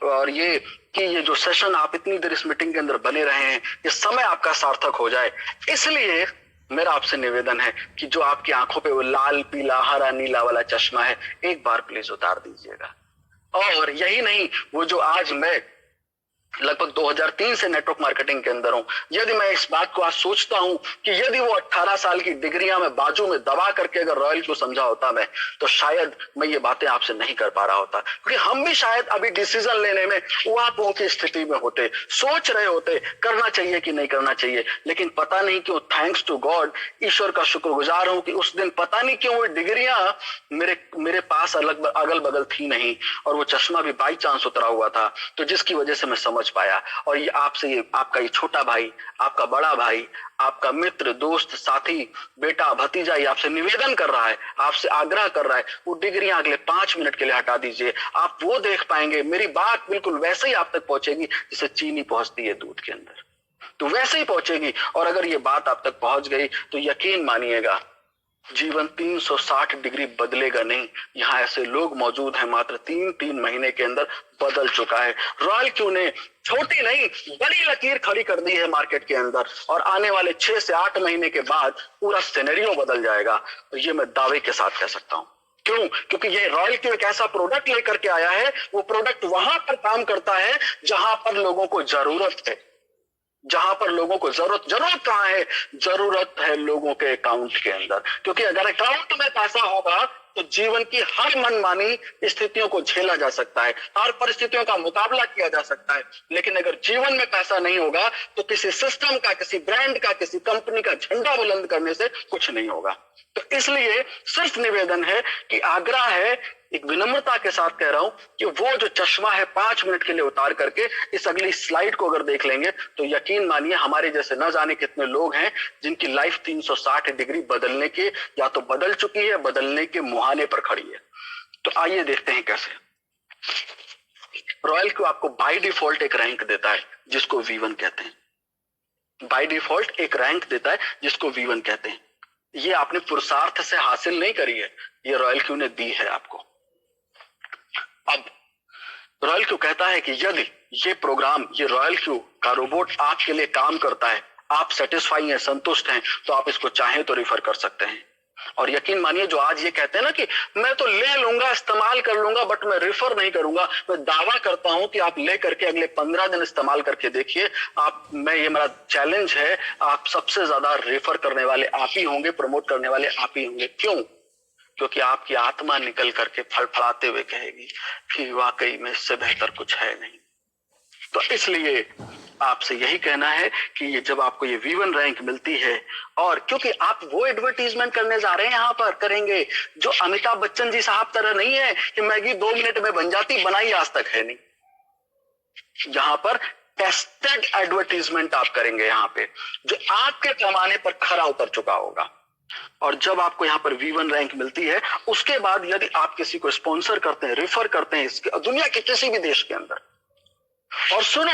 और ये कि ये जो सेशन आप इतनी देर इस मीटिंग के अंदर बने रहे हैं, ये समय आपका सार्थक हो जाए। इसलिए मेरा आपसे निवेदन है कि जो आपकी आंखों पे वो लाल पीला हरा नीला वाला चश्मा है, एक बार प्लीज उतार दीजिएगा। और यही नहीं, वो जो आज मैं लगभग 2003 से नेटवर्क मार्केटिंग के अंदर हूं, यदि मैं इस बात को आज सोचता हूं कि यदि वो 18 साल की डिग्रियां मैं बाजू में दबा करके अगर रॉयल को समझा होता मैं, तो शायद मैं ये बातें आपसे नहीं कर पा रहा होता, क्योंकि हम भी शायद अभी डिसीजन लेने में उहापोह की स्थिति में होते, सोच रहे होते करना चाहिए कि नहीं करना चाहिए। लेकिन पता नहीं क्यों, थैंक्स टू गॉड, ईश्वर का शुक्रगुजार हूं कि उस दिन पता नहीं क्यों वो डिग्रियां मेरे पास अगल बगल थी नहीं, और वो चश्मा भी बाई चांस उतरा हुआ था, तो जिसकी वजह से मैं समझ पाया। और ये आपसे, ये आपका ये छोटा भाई, आपका बड़ा भाई, आपका मित्र, दोस्त, साथी, बेटा, भतीजा, ये आपसे निवेदन कर रहा है, आपसे आग्रह कर रहा है, वो डिग्रियां अगले 5 मिनट के लिए हटा दीजिए। आप वो देख पाएंगे, मेरी बात बिल्कुल वैसे ही आप तक पहुंचेगी जैसे चीनी पहुंचती है दूध के अंदर, तो वैसे ही पहुंचेगी। और अगर ये बात आप तक पहुंच गई तो यकीन मानिएगा, जीवन 360 डिग्री बदलेगा नहीं। यहाँ ऐसे लोग मौजूद हैं, मात्र 3 महीने के अंदर बदल चुका है। रॉयल क्यू ने छोटी नहीं बड़ी लकीर खड़ी कर दी है मार्केट के अंदर, और आने वाले 6 से 8 महीने के बाद पूरा सिनेरियो बदल जाएगा। और ये मैं दावे के साथ कह सकता हूँ। क्यों? क्योंकि ये रॉयल क्यू एक ऐसा प्रोडक्ट लेकर के आया है, वो प्रोडक्ट वहां पर काम करता है जहां पर लोगों को जरूरत है। जहां पर लोगों को जरूरत कहां है? जरूरत है लोगों के अकाउंट के अंदर। क्योंकि अगर अकाउंट में पैसा होगा तो जीवन की हर मनमानी स्थितियों को झेला जा सकता है, हर परिस्थितियों का मुकाबला किया जा सकता है। लेकिन अगर जीवन में पैसा नहीं होगा तो किसी सिस्टम का, किसी ब्रांड का, किसी कंपनी का झंडा बुलंद करने से कुछ नहीं होगा। तो इसलिए सिर्फ निवेदन है कि आग्रह है, एक विनम्रता के साथ कह रहा हूं कि वो जो चश्मा है 5 मिनट के लिए उतार करके इस अगली स्लाइड को अगर देख लेंगे तो यकीन मानिए हमारे जैसे न जाने कितने लोग हैं जिनकी लाइफ 360 डिग्री बदलने के, या तो बदल चुकी है, बदलने के मुहाने पर खड़ी है। तो आइए देखते हैं कैसे। रॉयल क्यू आपको बाय डिफॉल्ट एक रैंक देता है जिसको V1 कहते हैं। बाय डिफॉल्ट एक रैंक देता है जिसको V1 कहते हैं। ये आपने पुरुषार्थ से हासिल नहीं करी है, ये रॉयल क्यू ने दी है आपको। अब रॉयल क्यू कहता है कि यदि ये प्रोग्राम, ये रॉयल क्यू का रोबोट आपके लिए काम करता है, आप सेटिस्फाई हैं, संतुष्ट हैं, तो आप इसको चाहें तो रिफर कर सकते हैं। और यकीन मानिए जो आज ये कहते हैं ना कि मैं तो ले लूंगा, इस्तेमाल कर लूंगा, बट मैं रिफर नहीं करूंगा, मैं दावा करता हूं कि आप ले करके अगले 15 दिन इस्तेमाल करके देखिए, आप, ये मेरा चैलेंज है, आप सबसे ज्यादा रेफर करने वाले आप ही होंगे, प्रमोट करने वाले आप ही होंगे। क्यों? क्योंकि आपकी आत्मा निकल करके फड़फड़ाते हुए कहेगी कि वाकई में इससे बेहतर कुछ है नहीं। तो इसलिए आपसे यही कहना है कि ये जब आपको ये V1 रैंक मिलती है, और क्योंकि आप वो एडवर्टीजमेंट करने जा रहे हैं, यहां पर करेंगे जो अमिताभ बच्चन जी साहब तरह नहीं है कि मैगी 2 मिनट में बन जाती, बनाई आज तक है नहीं। यहां पर टेस्टेड एडवर्टीजमेंट आप करेंगे, यहां पे जो आपके पैमाने पर खरा उतर चुका होगा। और जब आपको यहां पर V1 रैंक मिलती है, उसके बाद यदि आप किसी को स्पॉन्सर करते हैं, रेफर करते हैं इसके दुनिया के किसी भी देश के अंदर, और सुनो,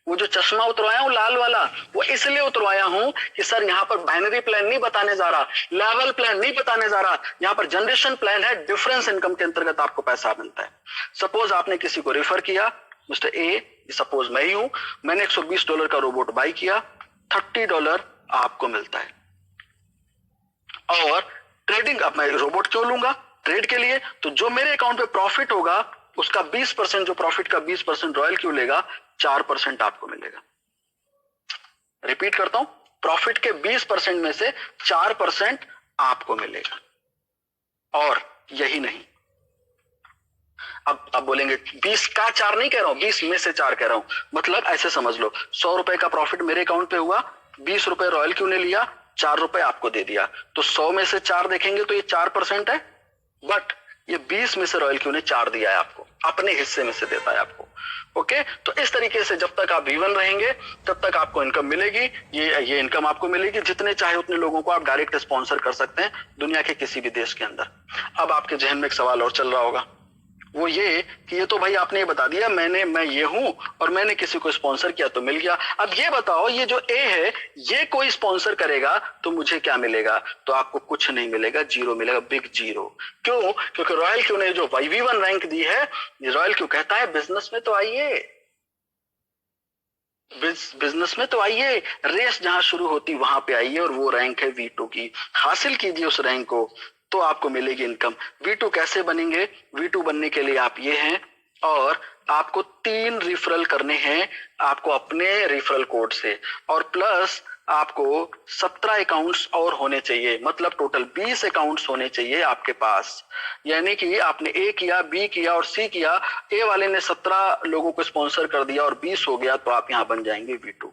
वो जो चश्मा उतरवाया हूं लाल वाला, वो इसलिए उतरवाया हूं कि सर यहां पर बाइनरी प्लान नहीं बताने जा रहा, लेवल प्लान नहीं बताने जा रहा, यहां पर जनरेशन प्लान है। डिफरेंस इनकम के अंतर्गत आपको पैसा मिलता है। सपोज आपने किसी को रेफर किया, मिस्टर ए, सपोज मैं ही हूं, मैंने $120 का रोबोट बाई किया, $30 आपको मिलता है। और ट्रेडिंग, अब मैं रोबोट क्यों लूंगा ट्रेड के लिए? तो जो मेरे अकाउंट पे प्रॉफिट होगा उसका 20%, जो प्रॉफिट का 20% रॉयल क्यू लेगा, 4% आपको मिलेगा। रिपीट करता हूं, प्रॉफिट के 20% में से 4% आपको मिलेगा। और यही नहीं, अब बोलेंगे 20 का 4 नहीं कह रहा हूं, 20 में से 4 कह रहा हूं। मतलब ऐसे समझ लो, ₹100 का प्रॉफिट मेरे अकाउंट पे हुआ, ₹20 रॉयल क्यू ने लिया, ₹4 आपको दे दिया, तो 100 में से 4 देखेंगे तो ये 4% है। बट ये 20 में से रॉयल क्यू ने 4 दिया है आपको, अपने हिस्से में से देता है आपको। ओके, तो इस तरीके से जब तक आप V1 रहेंगे तब तक आपको इनकम मिलेगी। ये इनकम आपको मिलेगी, जितने चाहे उतने लोगों को आप डायरेक्ट स्पॉन्सर कर सकते हैं दुनिया के किसी भी देश के अंदर। अब आपके जहन में एक सवाल और चल रहा होगा, वो ये कि ये तो भाई आपने ये बता दिया मैं ये हूं और मैंने किसी को स्पॉन्सर किया तो मिल गया। अब ये बताओ ये जो ए है ये कोई स्पॉन्सर करेगा तो मुझे क्या मिलेगा? तो आपको कुछ नहीं मिलेगा, जीरो मिलेगा, बिग जीरो। क्यों? क्योंकि रॉयल क्यू ने जो V1 रैंक दी है, रॉयल क्यू कहता है बिजनेस में तो आइए, बिजनेस में तो आइए, रेस जहां शुरू होती वहां पे आइए और वो रैंक है V2 की, हासिल कीजिए उस रैंक को तो आपको मिलेगी इनकम। V2 कैसे बनेंगे? V2 बनने के लिए आप ये हैं और आपको 3 रिफरल करने हैं आपको अपने रिफरल कोड से, और प्लस आपको 17 अकाउंट्स और होने चाहिए, मतलब टोटल 20 अकाउंट्स होने चाहिए आपके पास। यानी कि आपने ए किया, बी किया और सी किया, ए वाले ने 17 लोगों को स्पॉन्सर कर दिया और 20 हो गया, तो आप यहां बन जाएंगे V2।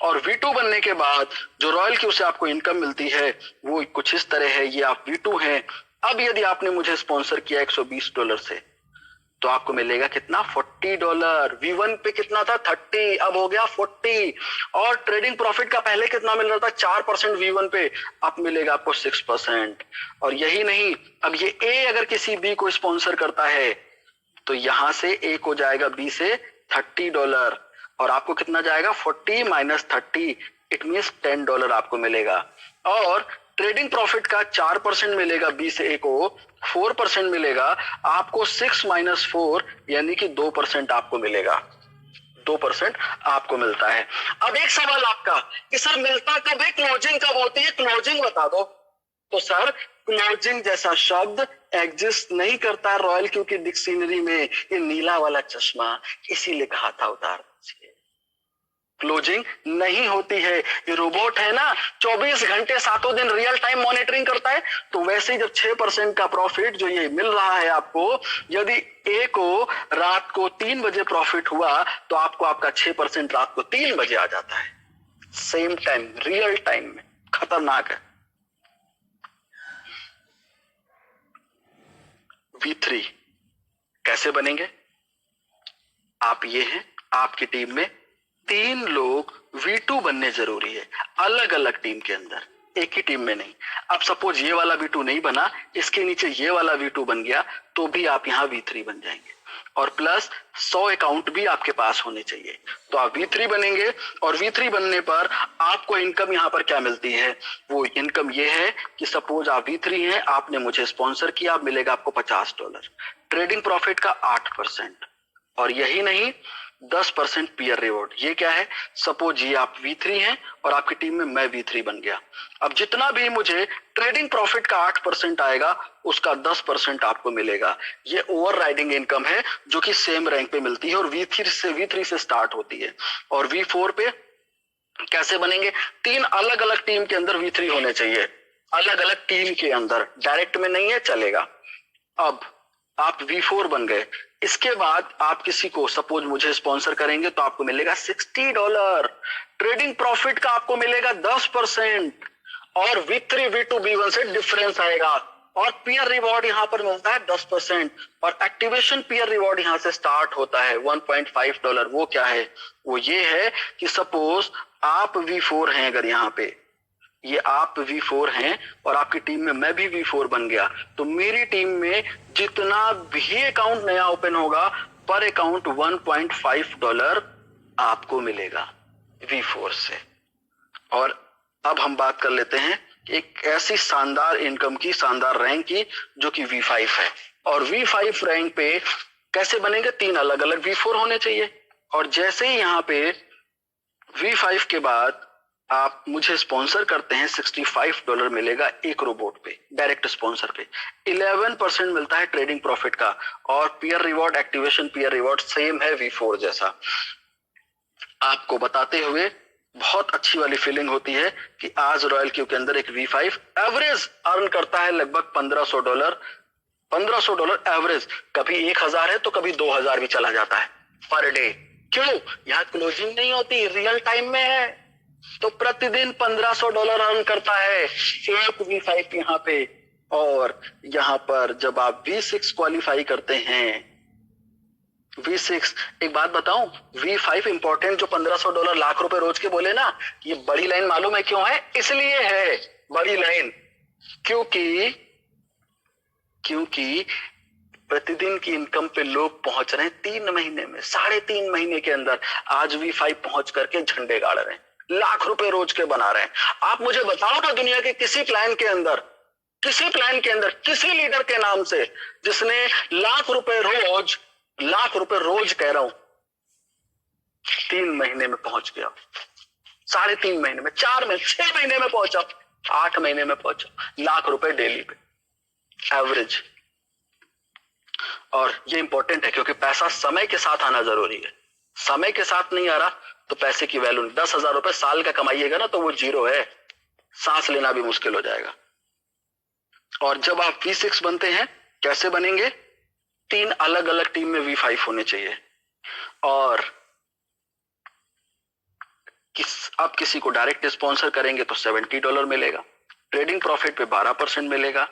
और V2 बनने के बाद जो रॉयल क्यू से आपको इनकम मिलती है वो कुछ इस तरह है, ये आप V2 हैं। अब यदि आपने मुझे स्पॉन्सर किया $120 से तो आपको मिलेगा कितना? $40। V1 पे कितना था? 30, अब हो गया 40। और ट्रेडिंग प्रॉफिट का पहले कितना मिल रहा था? 4% V1 पे, अब मिलेगा आपको 6%। और यही नहीं, अब ये ए अगर किसी बी को स्पॉन्सर करता है तो यहां से ए को जाएगा बी से $30 और आपको कितना जाएगा? 40 - 30, इट मीन्स $10 आपको मिलेगा। और ट्रेडिंग प्रॉफिट का 4% मिलेगा बी से ए को, 4% मिलेगा आपको, 6 - 4 यानी कि 2% आपको मिलेगा, 2% आपको मिलता है। अब एक सवाल आपका कि सर मिलता कब है, क्लोजिंग कब होती है? क्लोजिंग बता दो। तो सर क्लोजिंग जैसा शब्द एग्जिस्ट नहीं करता रॉयल क्यू की डिक्शनरी में, ये नीला वाला चश्मा इसीलिए कहा था उतार दीजिए। क्लोजिंग नहीं होती है, ये रोबोट है ना, 24 घंटे 7 दिन रियल टाइम मॉनिटरिंग करता है। तो वैसे ही जब 6% का प्रॉफिट जो ये मिल रहा है आपको, यदि ए को रात को 3 बजे प्रॉफिट हुआ तो आपको आपका 6% रात को 3 बजे आ जाता है, सेम टाइम, रियल टाइम में। खतरनाक है। V3 कैसे बनेंगे? आप ये हैं, आपकी टीम में 3 लोग V2 बनने जरूरी है, अलग अलग टीम के अंदर, एक ही टीम में नहीं। अब सपोज ये वाला V2 नहीं बना, इसके नीचे ये वाला V2 बन गया तो भी आप यहाँ V3 बन जाएंगे, और प्लस 100 अकाउंट भी आपके पास होने चाहिए तो आप V3 बनेंगे। और V3 बनने पर आपको इनकम यहाँ पर क्या मिलती है? वो इनकम ये है कि सपोज आप V3 हैं, आपने मुझे स्पॉन्सर किया, मिलेगा आपको $50, ट्रेडिंग प्रॉफिट का 8%, और यही नहीं 10% पीयर रिवॉर्ड। ये क्या है? सपोज ये आप V3 हैं और आपकी टीम में मैं V3 बन गया, अब जितना भी मुझे ट्रेडिंग प्रॉफिट का 8% आएगा उसका 10% आपको मिलेगा। ये ओवर राइडिंग इनकम है जो कि सेम रैंक पे मिलती है और V3 से स्टार्ट होती है। और V4 पे कैसे बनेंगे? 3 अलग अलग टीम के अंदर V3 होने चाहिए, अलग अलग टीम के अंदर, डायरेक्ट में नहीं है, चलेगा। अब आप V4 बन गए, इसके बाद आप किसी को, सपोज मुझे स्पॉन्सर करेंगे तो आपको मिलेगा $60, ट्रेडिंग प्रॉफिट का आपको मिलेगा 10%, और V3 V2 V1 से डिफरेंस आएगा, और पीयर रिवॉर्ड यहां पर मिलता है 10%, और एक्टिवेशन पीयर रिवॉर्ड यहां से स्टार्ट होता है $1.5। वो क्या है? वो ये है कि सपोज आप V4 हैं, अगर यहाँ पे ये आप V4 हैं और आपकी टीम में मैं भी V4 बन गया, तो मेरी टीम में जितना भी अकाउंट नया ओपन होगा पर अकाउंट $1.5 आपको मिलेगा V4 से। और अब हम बात कर लेते हैं एक ऐसी शानदार इनकम की, शानदार रैंक की, जो कि V5 है। और V5 रैंक पे कैसे बनेंगे? 3 अलग अलग V4 होने चाहिए, और जैसे ही यहाँ पे V5 के बाद आप मुझे स्पॉन्सर करते हैं, $65 मिलेगा एक रोबोट पे, डायरेक्ट स्पॉन्सर पे। 11% मिलता है ट्रेडिंग प्रॉफिट का, और peer reward, activation peer reward same है V4 जैसा। आपको बताते हुए बहुत अच्छी वाली फीलिंग होती है कि आज रॉयल क्यू के अंदर एक V5 एवरेज अर्न करता है लगभग $1500, $1500 एवरेज। कभी 1000 है तो कभी 2000 भी चला जाता है पर डे। क्यों? यहाँ क्लोजिंग नहीं होती, रियल टाइम में है, तो प्रतिदिन $1500 अर्न करता है एक V5 यहाँ पे। और यहाँ पर जब आप V6 क्वालिफाई करते हैं, V6, एक बात बताऊं, V5 इंपॉर्टेंट, जो $1500 लाख रुपए रोज के बोले ना, ये बड़ी लाइन मालूम है क्यों है? इसलिए है बड़ी लाइन क्योंकि प्रतिदिन की इनकम पे लोग पहुंच रहे हैं 3 महीने में, 3.5 महीने के अंदर आज V5 पहुंच करके झंडे गाड़ रहे हैं, लाख रुपए रोज के बना रहे हैं। आप मुझे बताओ ना दुनिया के किसी प्लान के अंदर किसी लीडर के नाम से जिसने लाख रुपए रोज कह रहा हूं 3 महीने में पहुंच गया, 3.5 महीने में, 4 में, 6 महीने में पहुंचा, 8 महीने में पहुंचा, लाख रुपए डेली पे एवरेज। और ये इंपॉर्टेंट है क्योंकि पैसा समय के साथ आना जरूरी है। समय के साथ नहीं आ रहा तो पैसे की वैल्यू नहीं। 10,000 रुपए साल का कमाइएगा ना तो वो जीरो है, सांस लेना भी मुश्किल हो जाएगा। और जब आप V6 बनते हैं, कैसे बनेंगे? 3 अलग अलग टीम में V5 होने चाहिए। और आप किसी को डायरेक्ट स्पॉन्सर करेंगे तो $70 मिलेगा, ट्रेडिंग प्रॉफिट पे 12% मिलेगा,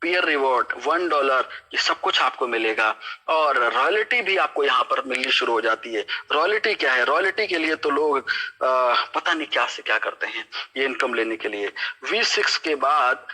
पीयर रिवॉर्ड $1, ये सब कुछ आपको मिलेगा। और रॉयल्टी भी आपको यहाँ पर मिलनी शुरू हो जाती है। रॉयल्टी क्या है? रॉयल्टी के लिए तो लोग पता नहीं क्या से क्या करते हैं ये इनकम लेने के लिए। V6 के बाद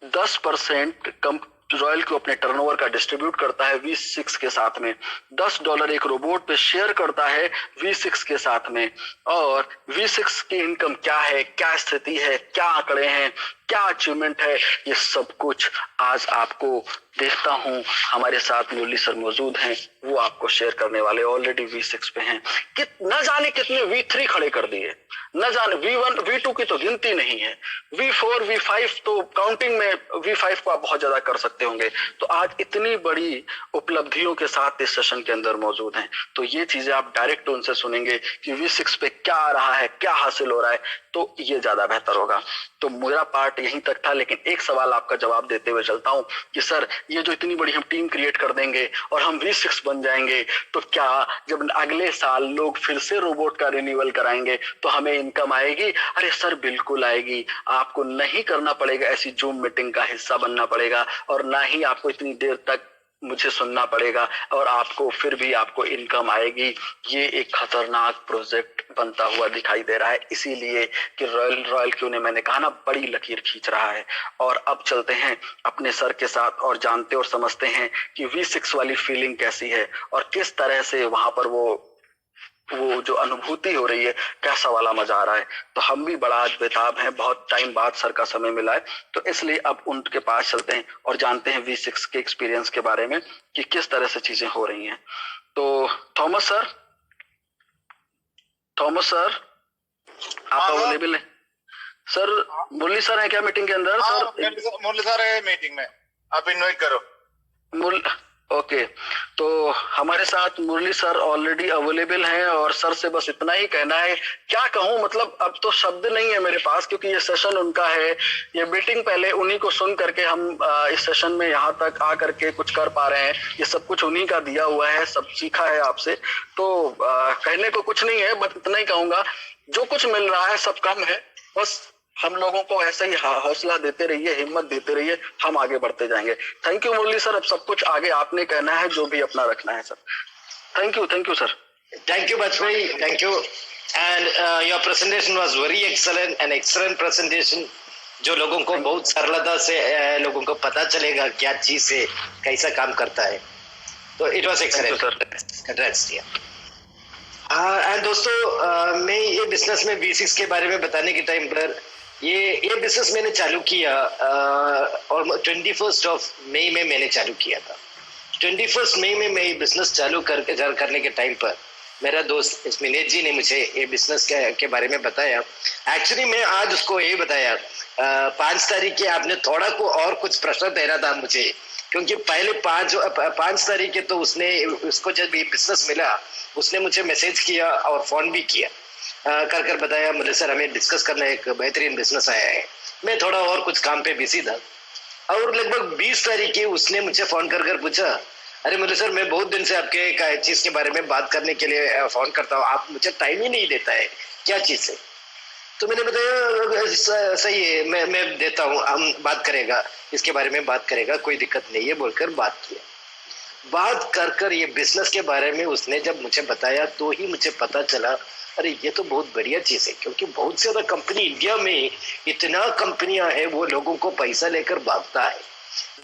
10% कम रॉयल को अपने टर्नओवर का डिस्ट्रीब्यूट करता है V6 के साथ में, $10 एक रोबोट पे शेयर करता है V6 के साथ में। और V6 की इनकम क्या है, क्या स्थिति है, क्या आंकड़े हैं, क्या अचीवमेंट है, ये सब कुछ आज आपको देखता हूं हमारे साथ मुरली सर मौजूद हैं, वो आपको शेयर करने वाले। ऑलरेडी V6 पे हैं, न जाने कितने V3 खड़े कर दिए, न जाने V1 V2 की तो गिनती नहीं है, V4 V5 तो काउंटिंग में V5 को आप बहुत ज्यादा कर सकते होंगे। तो आज इतनी बड़ी उपलब्धियों के साथ इस सेशन के अंदर मौजूद हैं, तो ये चीजें आप डायरेक्ट उनसे सुनेंगे कि V6 पे क्या आ रहा है, क्या हासिल हो रहा है, तो ये ज्यादा बेहतर होगा। तो मेरा पार्ट यहीं तक था, लेकिन एक सवाल आपका जवाब देते हुए चलता हूं कि सर ये जो इतनी बड़ी हम टीम क्रिएट कर देंगे और हम V6 बन जाएंगे, तो क्या जब अगले साल लोग फिर से रोबोट का रिन्यूअल कराएंगे तो हमें इनकम आएगी? अरे सर बिल्कुल आएगी। आपको नहीं करना पड़ेगा ऐसी जूम मीटिंग का हिस्सा बनना पड़ेगा, और ना ही आपको इतनी देर तक मुझे सुनना पड़ेगा, और आपको फिर भी आपको इनकम आएगी। ये एक खतरनाक प्रोजेक्ट बनता हुआ दिखाई दे रहा है, इसीलिए कि रॉयल क्यू ने, मैंने कहा ना, बड़ी लकीर खींच रहा है। और अब चलते हैं अपने सर के साथ और जानते और समझते हैं कि V6 वाली फीलिंग कैसी है और किस तरह से वहां पर वो जो अनुभूति हो रही है, कैसा वाला मजा आ रहा है। तो हम भी बड़ा आज बेताब हैं, बहुत टाइम बाद सर का समय मिला है, तो इसलिए अब उनके पास चलते हैं और जानते हैं V6 के एक्सपीरियंस के बारे में कि किस तरह से चीजें हो रही हैं। तो थॉमस सर आप अवेलेबल हैं? सर मुरली सर हैं क्या मीटिंग के अंदर? सर मुरली सर है मीटिंग में, आप इनवाइट करो। ओके, तो हमारे साथ मुरली सर ऑलरेडी अवेलेबल हैं, और सर से बस इतना ही कहना है, क्या कहूं, मतलब अब तो शब्द नहीं है मेरे पास, क्योंकि ये सेशन उनका है, ये मीटिंग पहले उन्हीं को सुन करके हम इस सेशन में यहाँ तक आ करके कुछ कर पा रहे हैं। ये सब कुछ उन्हीं का दिया हुआ है, सब सीखा है आपसे, तो कहने को कुछ नहीं है, बस इतना ही कहूंगा, जो कुछ मिल रहा है सब कम है, बस हम लोगों को ऐसे ही हौसला देते रहिए, हिम्मत देते रहिए, हम आगे बढ़ते जाएंगे। थैंक यू मुरली सर, अब सब कुछ आगे आपने कहना है, जो भी अपना रखना है sir. Thank you sir. Thank you Bajpai, thank you, and your presentation was very excellent, an excellent presentation, जो लोगों को बहुत सरलता से लोगों को पता चलेगा क्या चीज है, कैसा काम करता है, तो it was excellent sir. And दोस्तों, मैं ये बिजनेस में V6 के बारे में बताने के टाइम पर ये बिजनेस मैंने चालू किया और 21 मई में मैंने चालू किया था। 21 मई में मैं ये बिजनेस चालू करने के टाइम पर मेरा दोस्त मिनेश जी ने मुझे ये बिजनेस के बारे में बताया। एक्चुअली मैं आज उसको ये बताया, 5 तारीख के आपने थोड़ा को और कुछ प्रश्न देना था मुझे, क्योंकि पहले 5 तारीख के तो उसको जब ये बिजनेस मिला उसने मुझे मैसेज किया और फोन भी किया, कर बताया, मुझे सर हमें डिस्कस करना है, एक बेहतरीन बिजनेस आया है। मैं थोड़ा और कुछ काम पे बिजी था, और लगभग 20 तारीख के उसने मुझे फोन कर पूछा, अरे मुझे सर मैं बहुत दिन से आपके चीज के बारे में बात करने के लिए फोन करता हूँ, आप मुझे टाइम ही नहीं देता है, क्या चीज है? तो मैंने बताया सही है, मैं देता हूँ, हम बात करेगा, इसके बारे में बात करेगा, कोई दिक्कत नहीं है बोलकर बात किया। बात कर ये बिजनेस के बारे में उसने जब मुझे बताया तो ही मुझे पता चला, अरे ये तो बहुत बढ़िया चीज है, क्योंकि बहुत ज्यादा कंपनी इंडिया में इतना कंपनियां हैं, वो लोगों को पैसा लेकर भागता है,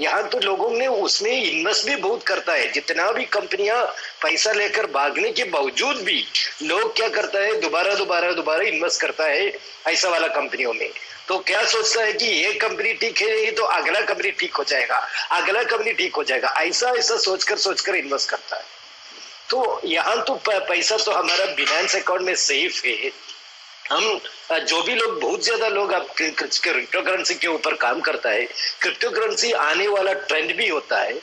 यहाँ तो लोगों ने उसमें इन्वेस्ट भी बहुत करता है। जितना भी कंपनियां पैसा लेकर भागने के बावजूद भी लोग क्या करता है, दोबारा दोबारा दोबारा इन्वेस्ट करता है ऐसा वाला कंपनियों में। तो क्या सोचता है कि ये कंपनी ठीक है तो अगला कंपनी ठीक हो जाएगा, अगला कंपनी ठीक हो जाएगा, ऐसा ऐसा सोचकर इन्वेस्ट करता है। तो यहाँ तो पैसा तो हमारा बिनांस अकाउंट में सेफ है। हम जो भी लोग, बहुत ज्यादा लोग अब क्रिप्टो करेंसी के ऊपर काम करता है। क्रिप्टो करेंसी आने वाला ट्रेंड भी होता है।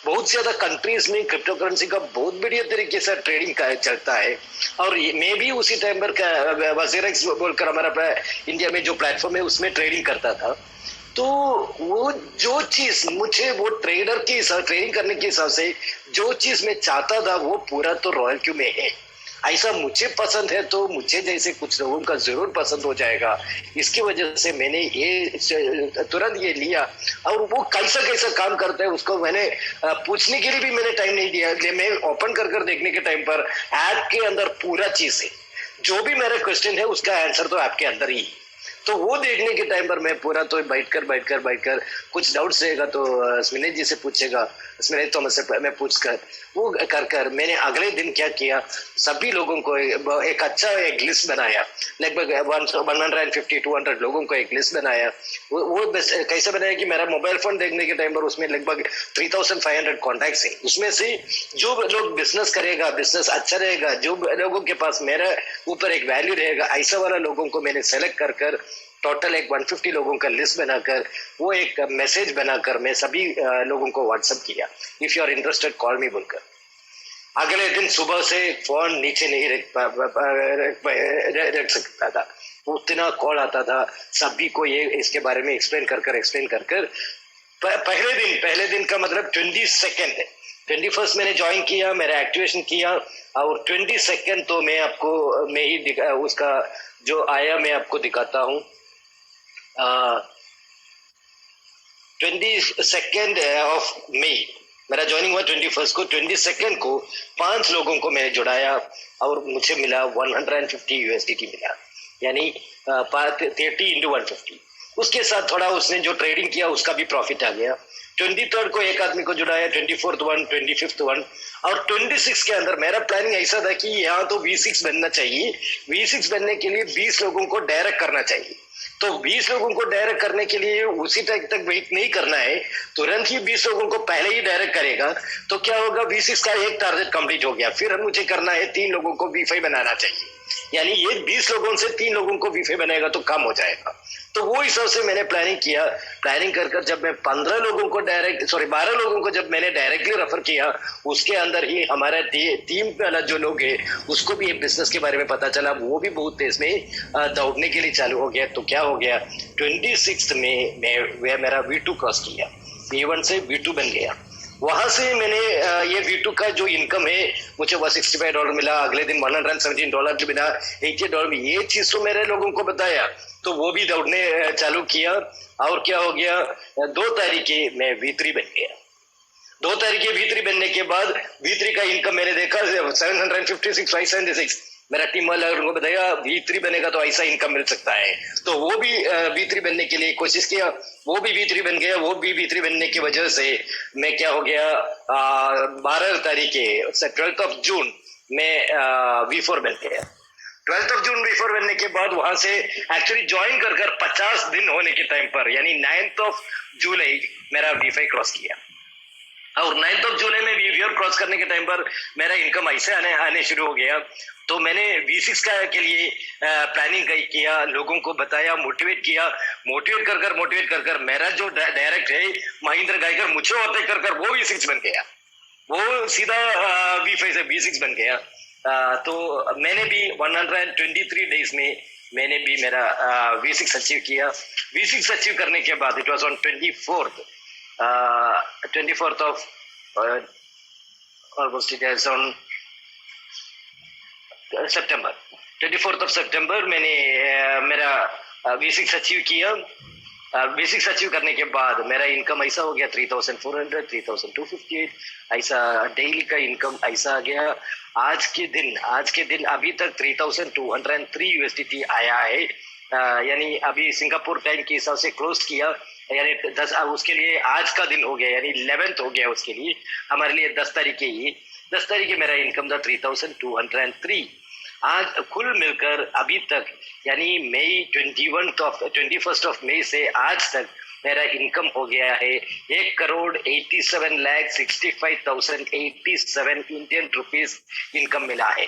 बहुत ज्यादा कंट्रीज में क्रिप्टो करेंसी का बहुत बढ़िया तरीके से ट्रेडिंग का चलता है। और मैं भी उसी टाइम पर वजीरेक्स बोलकर हमारा इंडिया में जो प्लेटफॉर्म है उसमें ट्रेडिंग करता था। तो वो जो चीज मुझे वो ट्रेडर के हिसाब, ट्रेडिंग करने के हिसाब से जो चीज मैं चाहता था वो पूरा तो रॉयल क्यू में है। ऐसा मुझे पसंद है तो मुझे जैसे कुछ लोगों का जरूर पसंद हो जाएगा। इसकी वजह से मैंने ये तुरंत ये लिया। और वो कैसा कैसा काम करता है उसको मैंने पूछने के लिए भी मैंने टाइम नहीं दिया। मैं ओपन कर देखने के टाइम पर ऐप के अंदर पूरा चीज है। जो भी मेरा क्वेश्चन है उसका आंसर तो ऐप के अंदर ही। तो वो देखने के टाइम पर मैं पूरा तो बैठकर कुछ डाउट्स रहेगा तो स्मिनेश जी से पूछेगा, स्मिनेश थॉमस से मैं पूछकर वो कर मैंने अगले दिन क्या किया, सभी लोगों को एक अच्छा एक लिस्ट बनाया। लगभग 150-200 लोगों को एक लिस्ट बनाया। वो कैसे बनाया कि मेरा मोबाइल फोन देखने के टाइम पर उसमें लगभग 3500 कॉन्टैक्ट्स है। उसमें से जो लोग बिजनेस करेगा, बिजनेस अच्छा रहेगा, जो लोगों के पास मेरा ऊपर एक वैल्यू रहेगा, ऐसा वाला लोगों को मैंने सेलेक्ट कर टोटल एक 150 लोगों का लिस्ट बनाकर वो एक मैसेज बनाकर मैं सभी लोगों को व्हाट्सएप किया, if you are interested call me बोलकर। अगले दिन सुबह से फोन नीचे नहीं रख सकता था, उतना कॉल आता था सभी को ये इसके बारे में एक्सप्लेन कर पहले दिन का मतलब 21 मैंने ज्वाइन किया, मेरा एक्टिवेशन किया और 22 तो मैं ही उसका जो आया मैं आपको दिखाता हूँ। 22 ऑफ मई मेरा ज्वाइनिंग हुआ 21 को। 22 को 5 लोगों को मैंने जुड़ाया और मुझे मिला 150 USDT मिला, यानी 30 into 150। उसके साथ थोड़ा उसने जो ट्रेडिंग किया उसका भी प्रॉफिट आ गया। 23 को एक आदमी को जुड़ाया, 24th 1, 25th 1 और 26 के अंदर मेरा प्लानिंग ऐसा था कि यहाँ तो V6 बनना चाहिए। V6 बनने के लिए 20 लोगों को डायरेक्ट करना चाहिए। तो 20 लोगों को डायरेक्ट करने के लिए उसी तक वेट नहीं करना है, तुरंत ही 20 लोगों को पहले ही डायरेक्ट करेगा तो क्या होगा, V6 का एक टारगेट कंप्लीट हो गया। फिर मुझे करना है 3 लोगों को V5 बनाना चाहिए, यानी ये 20 लोगों से 3 लोगों को V5 बनाएगा तो कम हो जाएगा। तो वो हिसाब से मैंने प्लानिंग किया। प्लानिंग कर जब मैं 12 लोगों को जब मैंने डायरेक्टली रेफर किया, उसके अंदर ही हमारा टीम वाला जो लोग है उसको भी बिजनेस के बारे में पता चला, वो भी बहुत तेज में दौड़ने के लिए चालू हो गया। तो क्या हो गया, 26 में मेरा V2 क्रॉस किया, V1 से V2 बन गया। वहां से मैंने ये V2 का जो इनकम है मुझे $165 मिला। अगले दिन $117 जो मिला, $80 में। ये चीज तो मेरे लोगों को बताया तो वो भी दौड़ने चालू किया। और क्या हो गया, 2 तारीखे मैं V3 बन गया। 2 तारीखे V3 बनने के बाद V3 का इनकम मैंने देखा 756, 576। मेरा टीम वाला उनको बताया V3 बनेगा तो ऐसा इनकम मिल सकता है। तो वो भी V3 बनने के लिए कोशिश किया, वो भी V3 बन गया। वो भी V3 बनने की वजह से मैं क्या हो गया, 12 तारीखे 12th of June में V4 बन गया। 12th of June V4 बनने के बाद वहां से एक्चुअली ज्वाइन कर 50 दिन होने के टाइम पर, यानी 9th of July मेरा V5 क्रॉस किया। और 9th of July में V4 क्रॉस करने के टाइम पर मेरा इनकम ऐसे आने शुरू हो गया। तो मैंने V6 के लिए प्लानिंग किया, लोगों को बताया, मोटिवेट कर मेरा जो डायरेक्ट है महेंद्र गायकर, मुझे ओवरटेक कर वो V6 बन गया। वो सीधा V5 से V6 बन गया। तो मैंने भी 123 डेज में मैंने भी मेरा V6 अचीव किया। V6 अचीव करने के बाद it was on 24th of almost it is on September, 24th of September मैंने मेरा V6 अचीव किया। V6 अचीव करने के बाद मेरा इनकम ऐसा हो गया 3,400, 3,258 ऐसा डेली का इनकम ऐसा आ गया। आज के दिन अभी तक 3,203 USDT आया है। यानी अभी सिंगापुर टाइम के हिसाब से क्लोज किया, यानी 10 उसके लिए आज का दिन हो गया, यानी 11th हो गया उसके लिए, हमारे लिए 10 तारीख ही 10 तारीख मेरा इनकम था 3203। आज कुल मिलकर अभी तक यानी मई 21st ऑफ मई से आज तक मेरा इनकम हो गया है 1,87,65,087 इंडियन रुपीज इनकम मिला है।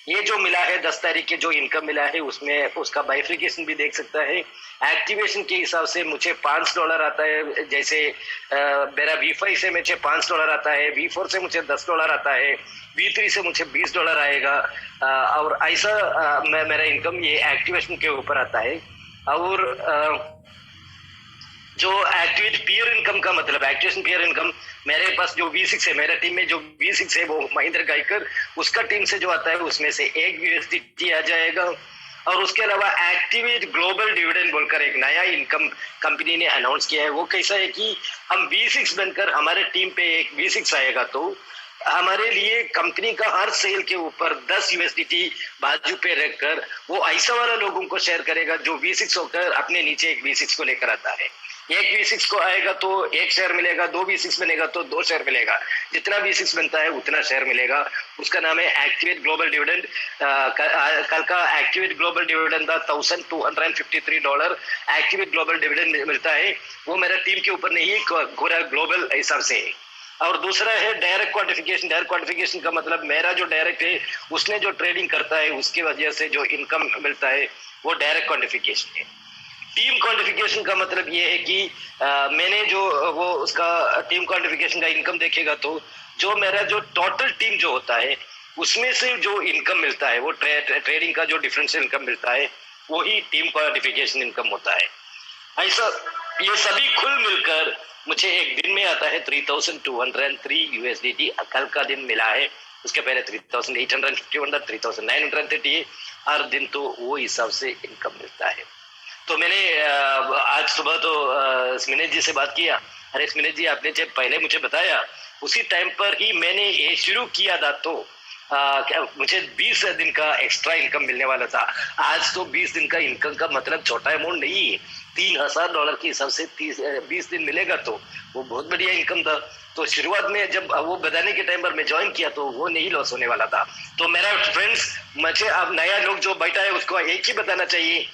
ये जो मिला है 10 तारीख के जो इनकम मिला है उसमें उसका बाइफ्रिकेशन भी देख सकता है। एक्टिवेशन के हिसाब से मुझे $5 आता है, जैसे मेरा V5 से मुझे $5 आता है, V4 से मुझे $10 आता है, V3 से मुझे $20 आएगा, और ऐसा मेरा इनकम ये एक्टिवेशन के ऊपर आता है। और जो एक्टिवेट पीयर इनकम का मतलब एक्टिवेशन पीयर इनकम मेरे पास जो V6 है, मेरा टीम में जो V6 है वो महेंद्र गायकर, उसका टीम से जो आता है उसमें से एक USDT आ जाएगा। और उसके अलावा एक्टिवेट ग्लोबल डिविडेंड बोलकर एक नया इनकम कंपनी ने अनाउंस किया है। वो कैसा है कि हम V6 बनकर हमारे टीम पे एक V6 आएगा तो हमारे लिए कंपनी का हर सेल के ऊपर 10 USDT बाजू पे रखकर वो ऐसा वाला लोगों को शेयर करेगा जो V6 होकर अपने नीचे एक V6 को लेकर आता है। एक V6 को आएगा तो एक शेयर मिलेगा, 2 V6 बनेगा तो 2 शेयर मिलेगा, जितना V6 बनता है उतना शेयर मिलेगा। उसका नाम है एक्टिवेट ग्लोबल डिविडेंड। कल का एक्टिवेट ग्लोबल डिविडेंड था $1,253 एक्टिवेट ग्लोबल डिविडेंड मिलता है। वो मेरा टीम के ऊपर नहीं, पूरा ग्लोबल हिसाब से है। और दूसरा है डायरेक्ट क्वांटिफिकेशन। डायरेक्ट क्वांटिफिकेशन का मतलब मेरा जो डायरेक्ट है उसने जो ट्रेडिंग करता है उसकी वजह से जो इनकम मिलता है वो डायरेक्ट क्वांटिफिकेशन है। टीम क्वांटिफिकेशन का मतलब ये है कि मैंने जो वो उसका टीम क्वांटिफिकेशन का इनकम देखेगा तो जो मेरा जो टोटल टीम जो होता है उसमें से जो इनकम मिलता है वो ट्रेडिंग का जो डिफरेंशियल इनकम मिलता है वो ही टीम क्वांटिफिकेशन इनकम होता है। ऐसा ये सभी खुल मिलकर मुझे एक दिन में आता है 3,203 USDT। कल का दिन मिला है, उसके पहले 3,851 था, 3,930 हर दिन, तो वो हिसाब से इनकम मिलता है। तो मैंने आज सुबह तो स्मिनेश जी से बात किया। अरे स्मिनेश जी, आपने जब पहले मुझे बताया उसी टाइम पर ही मैंने ये शुरू किया था तो मुझे 20 दिन का एक्स्ट्रा इनकम मिलने वाला था। आज तो 20 दिन का इनकम का मतलब छोटा अमाउंट नहीं है। $3,000 के हिसाब से 20 दिन मिलेगा तो वो बहुत बढ़िया इनकम था। तो शुरुआत में जब वो बताने के टाइम पर मैं ज्वाइन किया तो वो नहीं लॉस होने वाला था। तो मेरा फ्रेंड्स, मुझे अब नया लोग जो बैठा है उसको एक ही बताना चाहिए